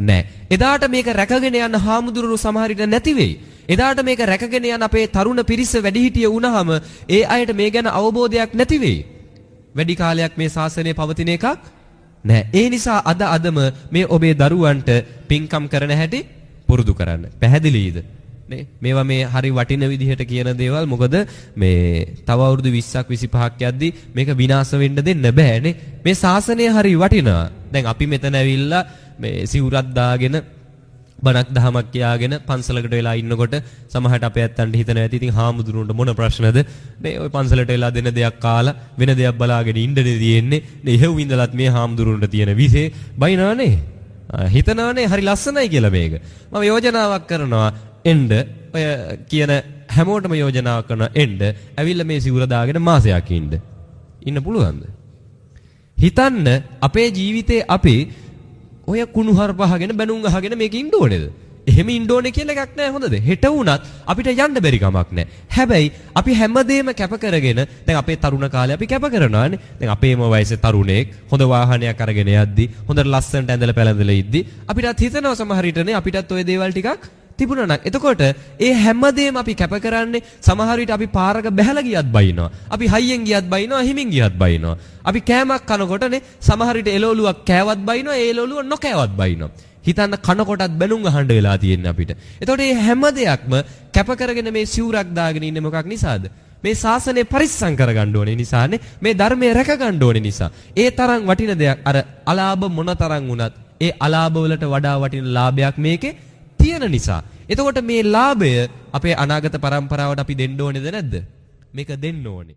නෑ. එදාට මේක රැකගෙන යන හාමුදුරුවෝ සමහර විට නැති වෙයි. එදාට මේක රැකගෙන යන අපේ තරුණ පිරිස වැඩිහිටිය වුණාම ඒ අයට මේ ගැන අවබෝධයක් නැති වෙයි. වැඩි කාලයක් මේ ශාසනය පවතින එකක් නෑ. ඒ නිසා අදම මේ ඔබේ දරුවන්ට පින්කම් කරන හැටි පුරුදු කරන්න. පැහැදිලිද? නේ මේවා මේ හරි වටින විදිහට කියන දේවල්. මොකද මේ තව අවුරුදු 20ක් 25ක් යද්දි මේක විනාශ වෙන්න දෙන්න බෑනේ. මේ ශාසනය හරි වටිනවා. දැන් අපි මෙතන ඇවිල්ලා මේ සිවුරක් දාගෙන බණක් දහමක් කියාගෙන පන්සලකට වෙලා ඉන්නකොට සමහරට අපේ ඇත්තන්ට හිතන ඇති ඉතින් හාමුදුරුවන්ට මොන ප්‍රශ්නද මේ ඔය පන්සලට වෙලා දෙන දෙයක් කාලා වෙන දෙයක් බලාගෙන ඉන්නනේ තියෙන්නේ නේ. එහෙව් ඉඳලත් මේ හාමුදුරුවන්ට තියෙන විසේ බයිනවනේ. හිතනවනේ හරි ලස්සනයි කියලා මේක. මම යෝජනාවක් කරනවා එන්න ඔය කියන හැමෝටම යෝජනාවක් කරනවා එන්න ඇවිල්ලා මේ සිවුර දාගෙන මාසයක් ඉන්න පුළුවන්ද? හිතන්න අපේ ජීවිතේ අපි ඔය කුණු හරපහගෙන බැනුම් අහගෙන මේක ඉන්න ඕනේද? එහෙම ඉන්න ඕනේ කියලා එකක් නැහැ. හොඳද? හෙට වුණත් අපිට යන්න බැරි කමක් නැහැ. හැබැයි අපි හැමදේම කැප කරගෙන දැන් අපේ තරුණ කාලේ අපි කැප කරනවානේ. දැන් අපේම වයසේ තරුණෙක් හොඳ වාහනයක් අරගෙන යද්දි හොඳට ලස්සනට ඇඳලා පැළඳලා ඉද්දි අපිටත් හිතනවා සමහර විටනේ අපිටත් ඔය දේවල් ටිකක් තිබුණා නම්. එතකොට ඒ හැමදේම අපි කැප කරන්නේ සමහර විට අපි පාරක බැහැලා ගියත් බයිනවා. අපි හයියෙන් ගියත් බයිනවා, හිමින් ගියත් බයිනවා. අපි කෑමක් කනකොටනේ සමහර විට එළවලුවක් කෑවත් බයිනවා, ඒ එළවලුව නොකෑවත් බයිනවා. හිතන්න කනකොටත් බැනුම් අහන්න වෙලා තියෙන්නේ අපිට. එතකොට මේ හැම දෙයක්ම කැප කරගෙන මේ සිවුරක් දාගෙන ඉන්නේ මොකක් නිසාද? මේ ශාසනය පරිස්සම් කරගන්න ඕනේ නිසානේ. මේ ධර්මය රැක ගන්න ඕනේ නිසා. ඒ තරම් වටින දෙයක් අර අලාභ මොන තරම් වුණත් ඒ අලාභ වලට වඩා වටින ලාභයක් මේකේ තියෙන නිසා. එතකොට මේ ලාභය අපේ අනාගත පරම්පරාවට අපි දෙන්න ඕනේද නැද්ද? මේක දෙන්න ඕනේ.